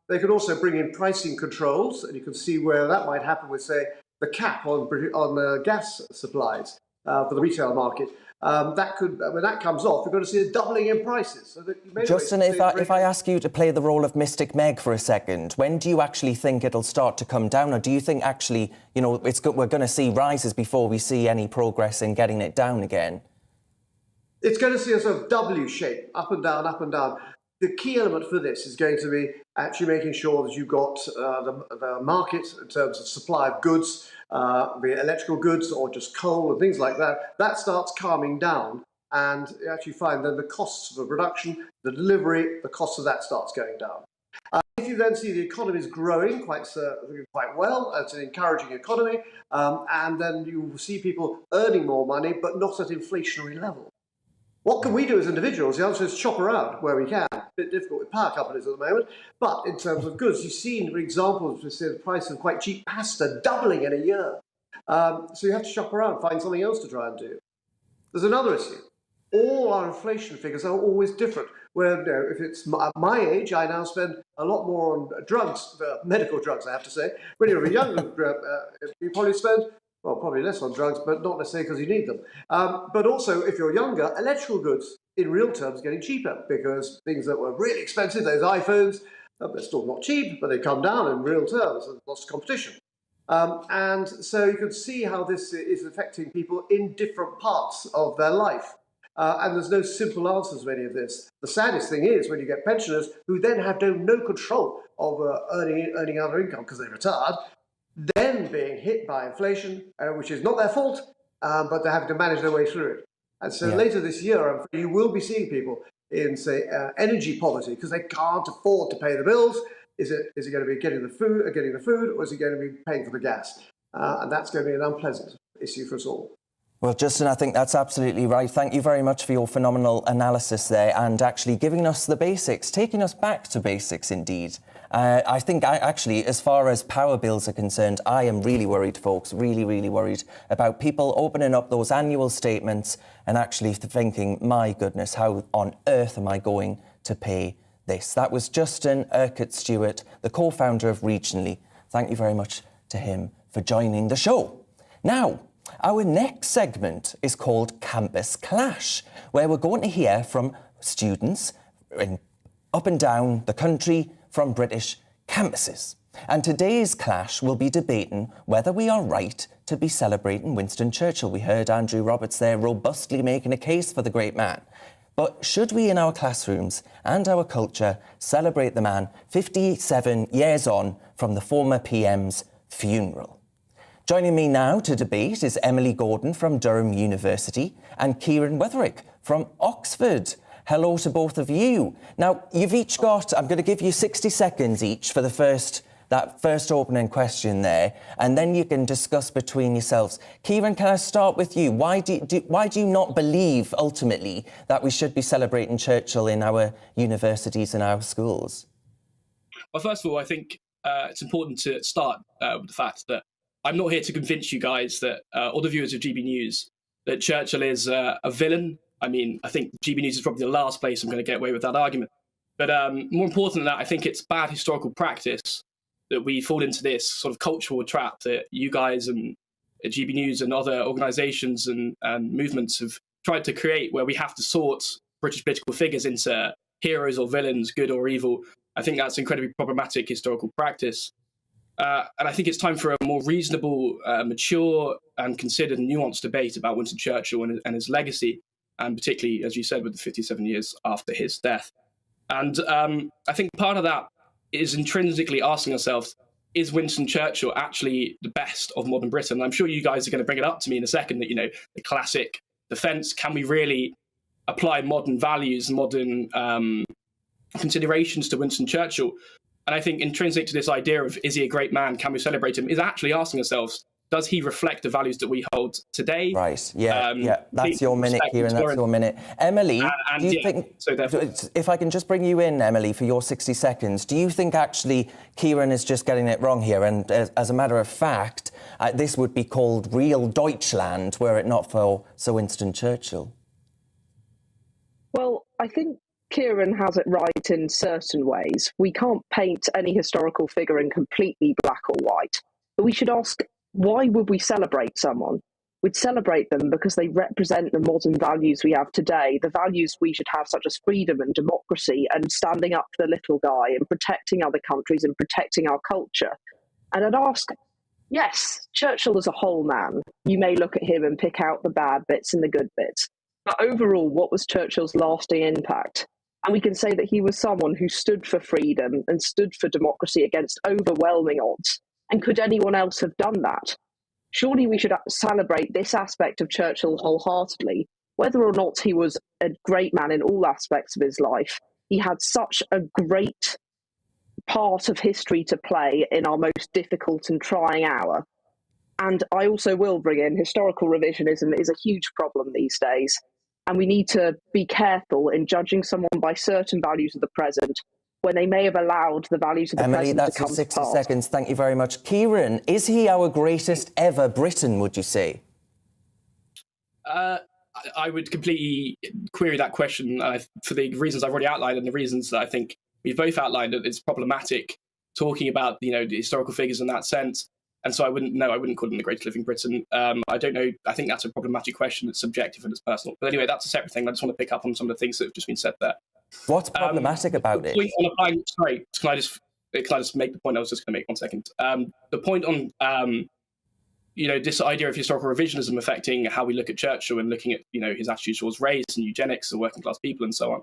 They could also bring in pricing controls, and you can see where that might happen with, say, the cap on gas supplies for the retail market. That could, when that comes off, we're going to see a doubling in prices. So Justin, if I ask you to play the role of Mystic Meg for a second, when do you actually think it'll start to come down, or do you think actually, we're going to see rises before we see any progress in getting it down again? It's going to see a sort of W shape, up and down, up and down. The key element for this is going to be actually making sure that you've got the market in terms of supply of goods, be it electrical goods or just coal and things like that. That starts calming down, and you actually find then the costs of the production, the delivery, the cost of that starts going down. If you then see the economy is growing quite well, it's an encouraging economy, and then you will see people earning more money, but not at inflationary level. What can we do as individuals? The answer is shop around where we can. A bit difficult with power companies at the moment. But in terms of goods, you've seen, for example, the price of quite cheap pasta doubling in a year. So you have to shop around, find something else to try and do. There's another issue. All our inflation figures are always different. Where if it's at my age, I now spend a lot more on drugs, medical drugs, I have to say. When you're younger, you probably spend probably less on drugs, but not necessarily because you need them. But also, if you're younger, electrical goods in real terms are getting cheaper because things that were really expensive, those iPhones, they're still not cheap, but they come down in real terms. There's lots of competition. And so you can see how this is affecting people in different parts of their life. And there's no simple answers to any of this. The saddest thing is when you get pensioners who then have no control of earning other income because they're retired, then being hit by inflation, which is not their fault, but they're having to manage their way through it. And so later this year, you will be seeing people in, say, energy poverty because they can't afford to pay the bills. Is it going to be getting the food, or is it going to be paying for the gas? And that's going to be an unpleasant issue for us all. Well, Justin, I think that's absolutely right. Thank you very much for your phenomenal analysis there and actually giving us the basics, taking us back to basics indeed. I think actually, as far as power bills are concerned, I am really worried, folks, really, really worried about people opening up those annual statements and actually thinking, my goodness, how on earth am I going to pay this? That was Justin Urquhart-Stewart, the co-founder of Regionally. Thank you very much to him for joining the show. Now, our next segment is called Campus Clash, where we're going to hear from students up and down the country from British campuses. And today's clash will be debating whether we are right to be celebrating Winston Churchill. We heard Andrew Roberts there robustly making a case for the great man. But should we in our classrooms and our culture celebrate the man 57 years on from the former PM's funeral? Joining me now to debate is Emily Gordon from Durham University and Kieran Wetherick from Oxford. Hello to both of you. Now, you've each got, I'm going to give you 60 seconds each for that first opening question there, and then you can discuss between yourselves. Kieran, can I start with you? Why do you not believe, ultimately, that we should be celebrating Churchill in our universities and our schools? Well, first of all, I think it's important to start with the fact that I'm not here to convince you guys that, or the viewers of GB News, that Churchill is a villain. I mean, I think GB News is probably the last place I'm going to get away with that argument. But more important than that, I think it's bad historical practice that we fall into this sort of cultural trap that you guys and GB News and other organisations and movements have tried to create, where we have to sort British political figures into heroes or villains, good or evil. I think that's incredibly problematic historical practice. And I think it's time for a more reasonable, mature and considered and nuanced debate about Winston Churchill and his legacy. and particularly, as you said, with the 57 years after his death. And I think part of that is intrinsically asking ourselves, is Winston Churchill actually the best of modern Britain? And I'm sure you guys are going to bring it up to me in a second that, the classic defence, can we really apply modern values, modern considerations to Winston Churchill? And I think intrinsic to this idea of, is he a great man, can we celebrate him, is actually asking ourselves, does he reflect the values that we hold today? Right, yeah. That's your minute, Kieran, that's your minute. Emily, do you think, if I can just bring you in, Emily, for your 60 seconds, do you think actually Kieran is just getting it wrong here? And as a matter of fact, this would be called real Deutschland were it not for Sir Winston Churchill. Well, I think Kieran has it right in certain ways. We can't paint any historical figure in completely black or white, but we should ask, why would we celebrate someone? We'd celebrate them because they represent the modern values we have today, the values we should have, such as freedom and democracy and standing up for the little guy and protecting other countries and protecting our culture. And I'd ask, yes, Churchill is a whole man. You may look at him and pick out the bad bits and the good bits. But overall, what was Churchill's lasting impact? And we can say that he was someone who stood for freedom and stood for democracy against overwhelming odds. And could anyone else have done that? Surely we should celebrate this aspect of Churchill wholeheartedly. Whether or not he was a great man in all aspects of his life, he had such a great part of history to play in our most difficult and trying hour. And I also will bring in historical revisionism is a huge problem these days. And we need to be careful in judging someone by certain values of the present when they may have allowed the values of the Emily, present to come that's your 60 to pass. seconds. Thank you very much. Kieran, is he our greatest ever Briton, would you say? I would completely query that question for the reasons I've already outlined and the reasons that I think we've both outlined that it's problematic talking about, the historical figures in that sense. And so I wouldn't call him the greatest living Briton. I don't know. I think that's a problematic question. It's subjective and it's personal. But anyway, that's a separate thing. I just want to pick up on some of the things that have just been said there. What's problematic about it? Sorry, can I just make the point I was just going to make 1 second? The point on this idea of historical revisionism affecting how we look at Churchill and looking at his attitudes towards race and eugenics and working class people and so on.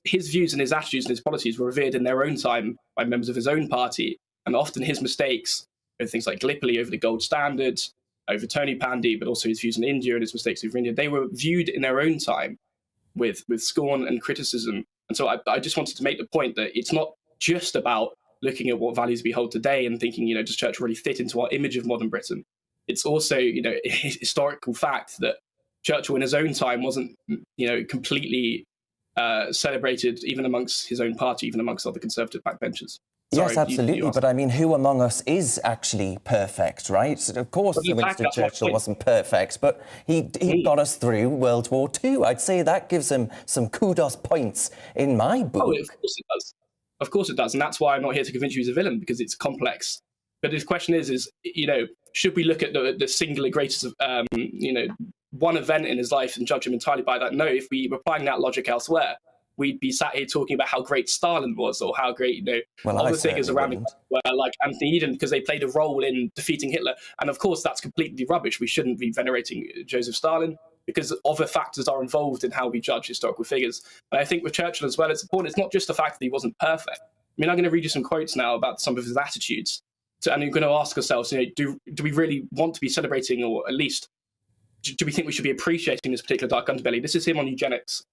His views and his attitudes and his policies were revered in their own time by members of his own party, and often his mistakes, things like Gallipoli over the gold standard, over Tony Pandy, but also his views on India and his mistakes over India, they were viewed in their own time with scorn and criticism. And so I just wanted to make the point that it's not just about looking at what values we hold today and thinking, does Churchill really fit into our image of modern Britain? It's also, a historical fact that Churchill in his own time wasn't, completely celebrated even amongst his own party, even amongst other conservative backbenchers. Sorry, yes, absolutely. But I mean, who among us is actually perfect, right? Of course, Winston Churchill wasn't perfect, but he got us through World War II. I'd say that gives him some kudos points in my book. Oh, of course it does. Of course it does. And that's why I'm not here to convince you he's a villain, because it's complex. But the question is, should we look at the singular greatest of, one event in his life and judge him entirely by that? No, if we were applying that logic elsewhere, we'd be sat here talking about how great Stalin was or how great, other figures around him were, like Anthony Eden, because they played a role in defeating Hitler. And of course, that's completely rubbish. We shouldn't be venerating Joseph Stalin because other factors are involved in how we judge historical figures. And I think with Churchill as well, it's important. It's not just the fact that he wasn't perfect. I mean, I'm going to read you some quotes now about some of his attitudes. And we're going to ask ourselves, do we really want to be celebrating, or at least do we think we should be appreciating this particular dark underbelly? This is him on eugenics.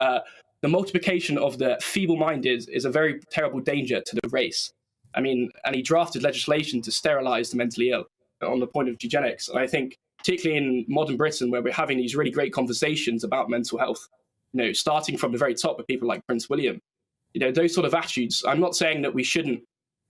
The multiplication of the feeble-minded is a very terrible danger to the race. I mean, and he drafted legislation to sterilize the mentally ill on the point of eugenics. And I think, particularly in modern Britain, where we're having these really great conversations about mental health, starting from the very top with people like Prince William, those sort of attitudes, I'm not saying that we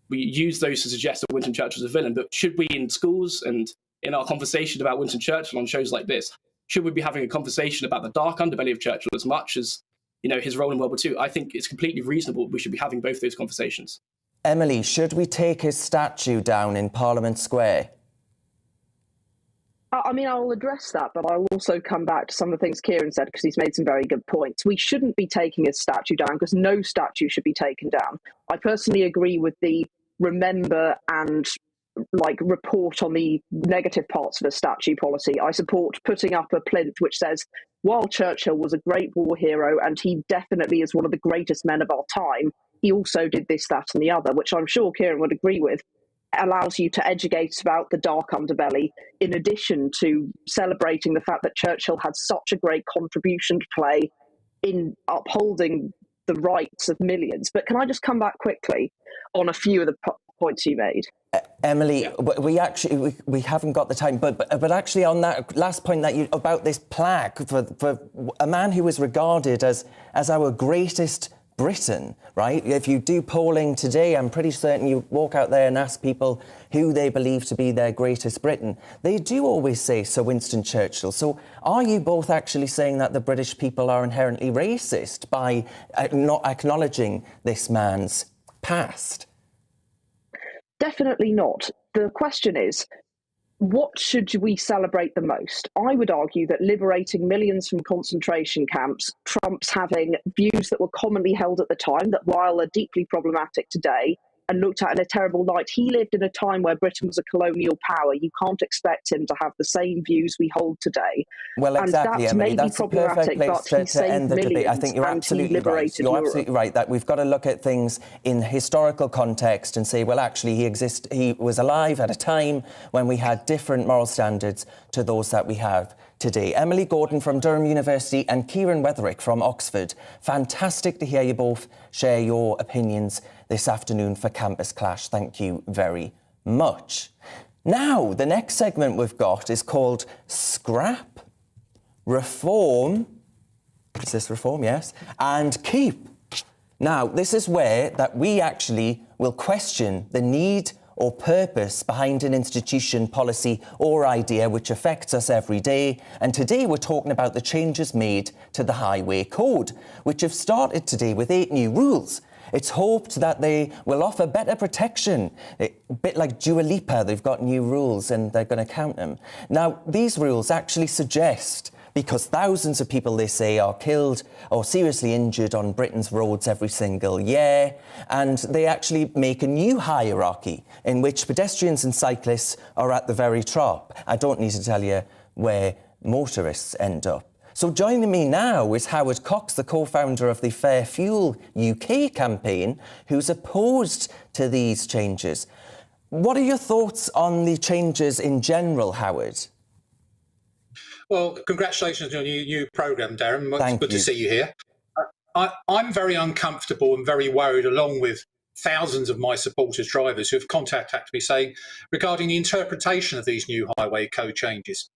use those to suggest that Winston Churchill is a villain, but should we in schools and in our conversation about Winston Churchill on shows like this, should we be having a conversation about the dark underbelly of Churchill as much as his role in World War II? I think it's completely reasonable. We should be having both those conversations. Emily, should we take his statue down in Parliament Square? I mean, I'll address that, but I'll also come back to some of the things Kieran said, because he's made some very good points. We shouldn't be taking his statue down, because no statue should be taken down. I personally agree with the remember and report on the negative parts of a statue policy. I support putting up a plinth which says, while Churchill was a great war hero and he definitely is one of the greatest men of our time, he also did this, that and the other, which I'm sure Kieran would agree with, allows you to educate about the dark underbelly, in addition to celebrating the fact that Churchill had such a great contribution to play in upholding the rights of millions. But can I just come back quickly on a few of the points you made? Emily, we haven't got the time, but actually on that last point that you about this plaque for a man who was regarded as our greatest Britain, right? If you do polling today, I'm pretty certain you walk out there and ask people who they believe to be their greatest Britain. They do always say Sir Winston Churchill. So are you both actually saying that the British people are inherently racist by not acknowledging this man's past? Definitely not. The question is, what should we celebrate the most? I would argue that liberating millions from concentration camps trumps having views that were commonly held at the time, that while are deeply problematic today and looked at in a terrible light, he lived in a time where Britain was a colonial power. You can't expect him to have the same views we hold today. Well, exactly, and Emily. That's a perfect place to end the debate. I think you're absolutely right. You're absolutely right that we've got to look at things in historical context and say, well, actually, he was alive at a time when we had different moral standards to those that we have today. Emily Gordon from Durham University and Kieran Wetherick from Oxford. Fantastic to hear you both share your opinions this afternoon for Campus Clash. Thank you very much. Now, the next segment we've got is called Scrap, Reform. Is this reform? Yes. And Keep. Now, this is where that we actually will question the need or purpose behind an institution, policy or idea which affects us every day. And today we're talking about the changes made to the Highway Code, which have started today with 8 new rules. It's hoped that they will offer better protection. A bit like Dua Lipa, they've got new rules and they're going to count them. Now, these rules actually suggest, because thousands of people, they say, are killed or seriously injured on Britain's roads every single year, and they actually make a new hierarchy in which pedestrians and cyclists are at the very top. I don't need to tell you where motorists end up. So joining me now is Howard Cox, the co-founder of the Fair Fuel UK campaign, who's opposed to these changes. What are your thoughts on the changes in general, Howard? Well, congratulations on your new programme, Darren. Thank It's good you. to see you here. I'm very uncomfortable and very worried, along with thousands of my supporters, drivers, who have contacted me saying regarding the interpretation of these new highway code changes.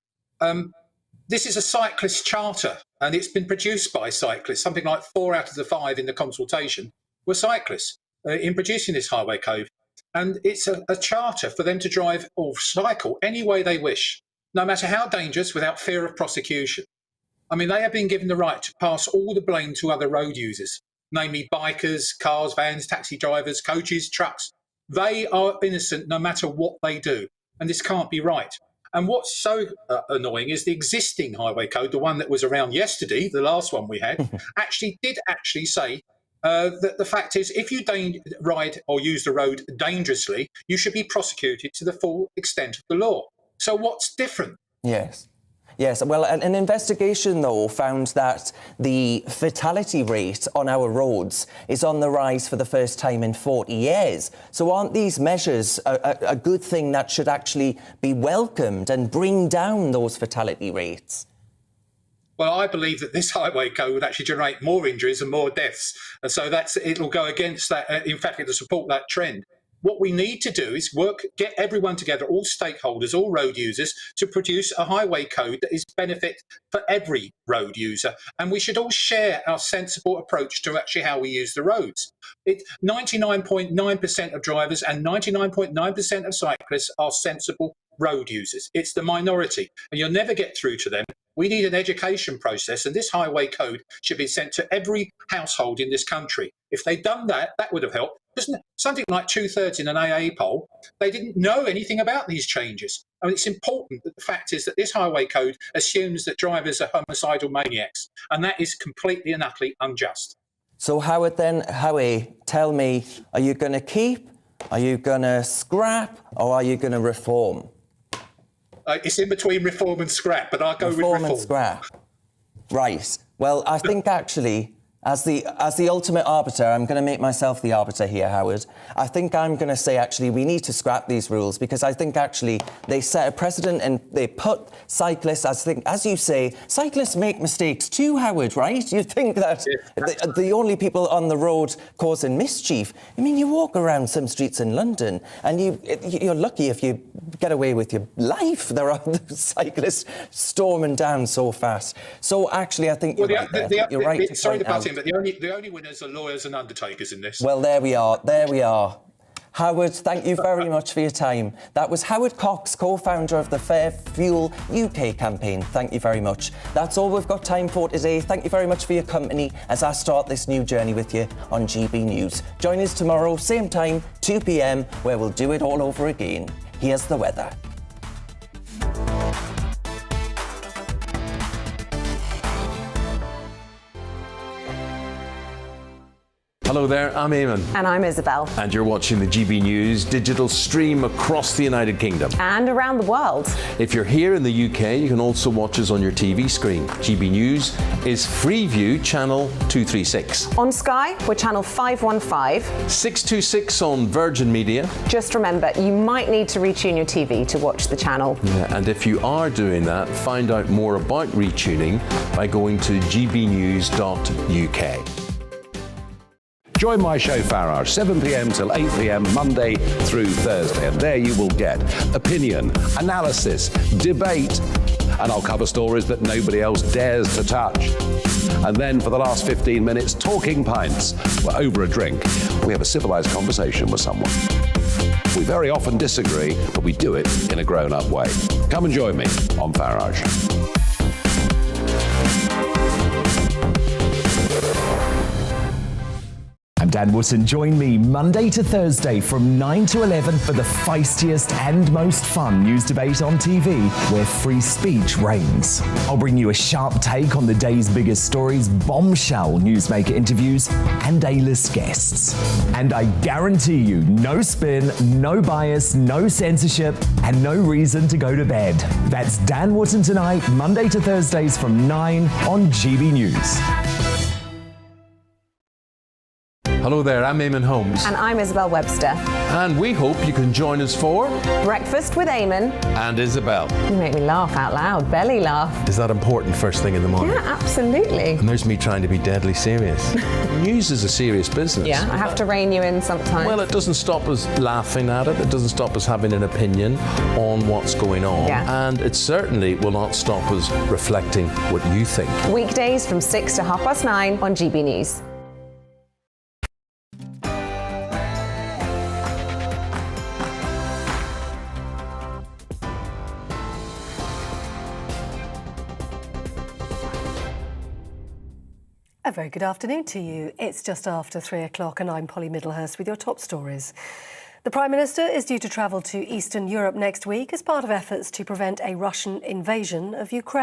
This is a cyclist charter, and it's been produced by cyclists. Something like 4 out of the 5 in the consultation were cyclists in producing this highway code. And it's a charter for them to drive or cycle any way they wish, no matter how dangerous, without fear of prosecution. I mean, they have been given the right to pass all the blame to other road users, namely bikers, cars, vans, taxi drivers, coaches, trucks. They are innocent no matter what they do, and this can't be right. And what's so annoying is the existing highway code, the one that was around yesterday, the last one we had, did say that the fact is, if you ride or use the road dangerously, you should be prosecuted to the full extent of the law. So what's different? Yes. Yes, well, an investigation, though, found that the fatality rate on our roads is on the rise for the first time in 40 years. So aren't these measures a good thing that should actually be welcomed and bring down those fatality rates? Well, I believe that this highway code would actually generate more injuries and more deaths. And so it'll go against that. In fact, it'll support that trend. What we need to do is get everyone together, all stakeholders, all road users, to produce a highway code that is benefit for every road user. And we should all share our sensible approach to actually how we use the roads. 99.9% of drivers and 99.9% of cyclists are sensible road users. It's the minority, and you'll never get through to them. We need an education process, and this highway code should be sent to every household in this country. If they'd done that, that would have helped. Something like 2/3 in an AA poll, they didn't know anything about these changes. I mean, it's important that the fact is that this highway code assumes that drivers are homicidal maniacs, and that is completely and utterly unjust. So Howard, tell me, are you going to keep, are you going to scrap, or are you going to reform? It's in between reform and scrap, but I'll go with reform. And scrap. Right. Well, I think actually, as the ultimate arbiter, I'm going to make myself the arbiter here, Howard. I think I'm going to say, actually, we need to scrap these rules because I think, actually, they set a precedent and they put cyclists, as you say, cyclists make mistakes too, Howard, right? You think that the only people on the road causing mischief, I mean, you walk around some streets in London and you're lucky if you get away with your life. There are cyclists storming down so fast. So, actually, I think you're right there. You're right. Sorry to butt in, but the only winners are lawyers and undertakers in this. Well, there we are. There we are. Howard, thank you very much for your time. That was Howard Cox, co-founder of the Fair Fuel UK campaign. Thank you very much. That's all we've got time for today. Thank you very much for your company as I start this new journey with you on GB News. Join us tomorrow, same time, 2 p.m, where we'll do it all over again. Here's the weather. Hello there, I'm Eamon. And I'm Isabel. And you're watching the GB News digital stream across the United Kingdom. And around the world. If you're here in the UK, you can also watch us on your TV screen. GB News is Freeview channel 236. On Sky, we're channel 515. 626 on Virgin Media. Just remember, you might need to retune your TV to watch the channel. Yeah, and if you are doing that, find out more about retuning by going to gbnews.uk. Join my show Farrar, 7 p.m. till 8 p.m. Monday through Thursday, and there you will get opinion, analysis, debate, and I'll cover stories that nobody else dares to touch. And then for the last 15 minutes, talking pints. We're over a drink. We have a civilised conversation with someone. We very often disagree, but we do it in a grown-up way. Come and join me on Farage. I'm Dan Wootton. Join me Monday to Thursday from 9 to 11 for the feistiest and most fun news debate on TV, where free speech reigns. I'll bring you a sharp take on the day's biggest stories, bombshell newsmaker interviews, and A-list guests. And I guarantee you, no spin, no bias, no censorship, and no reason to go to bed. That's Dan Wootton tonight, Monday to Thursdays from 9 on GB News. Hello there, I'm Eamon Holmes. And I'm Isabel Webster. And we hope you can join us for Breakfast with Eamon and Isabel. You make me laugh out loud, belly laugh. Is that important first thing in the morning? Yeah, absolutely. And there's me trying to be deadly serious. News is a serious business. Yeah, I have to rein you in sometimes. Well, it doesn't stop us laughing at it. It doesn't stop us having an opinion on what's going on. Yeah. And it certainly will not stop us reflecting what you think. Weekdays from 6 to 9:30 on GB News. A very good afternoon to you. It's just after 3 o'clock and I'm Polly Middlehurst with your top stories. The Prime Minister is due to travel to Eastern Europe next week as part of efforts to prevent a Russian invasion of Ukraine.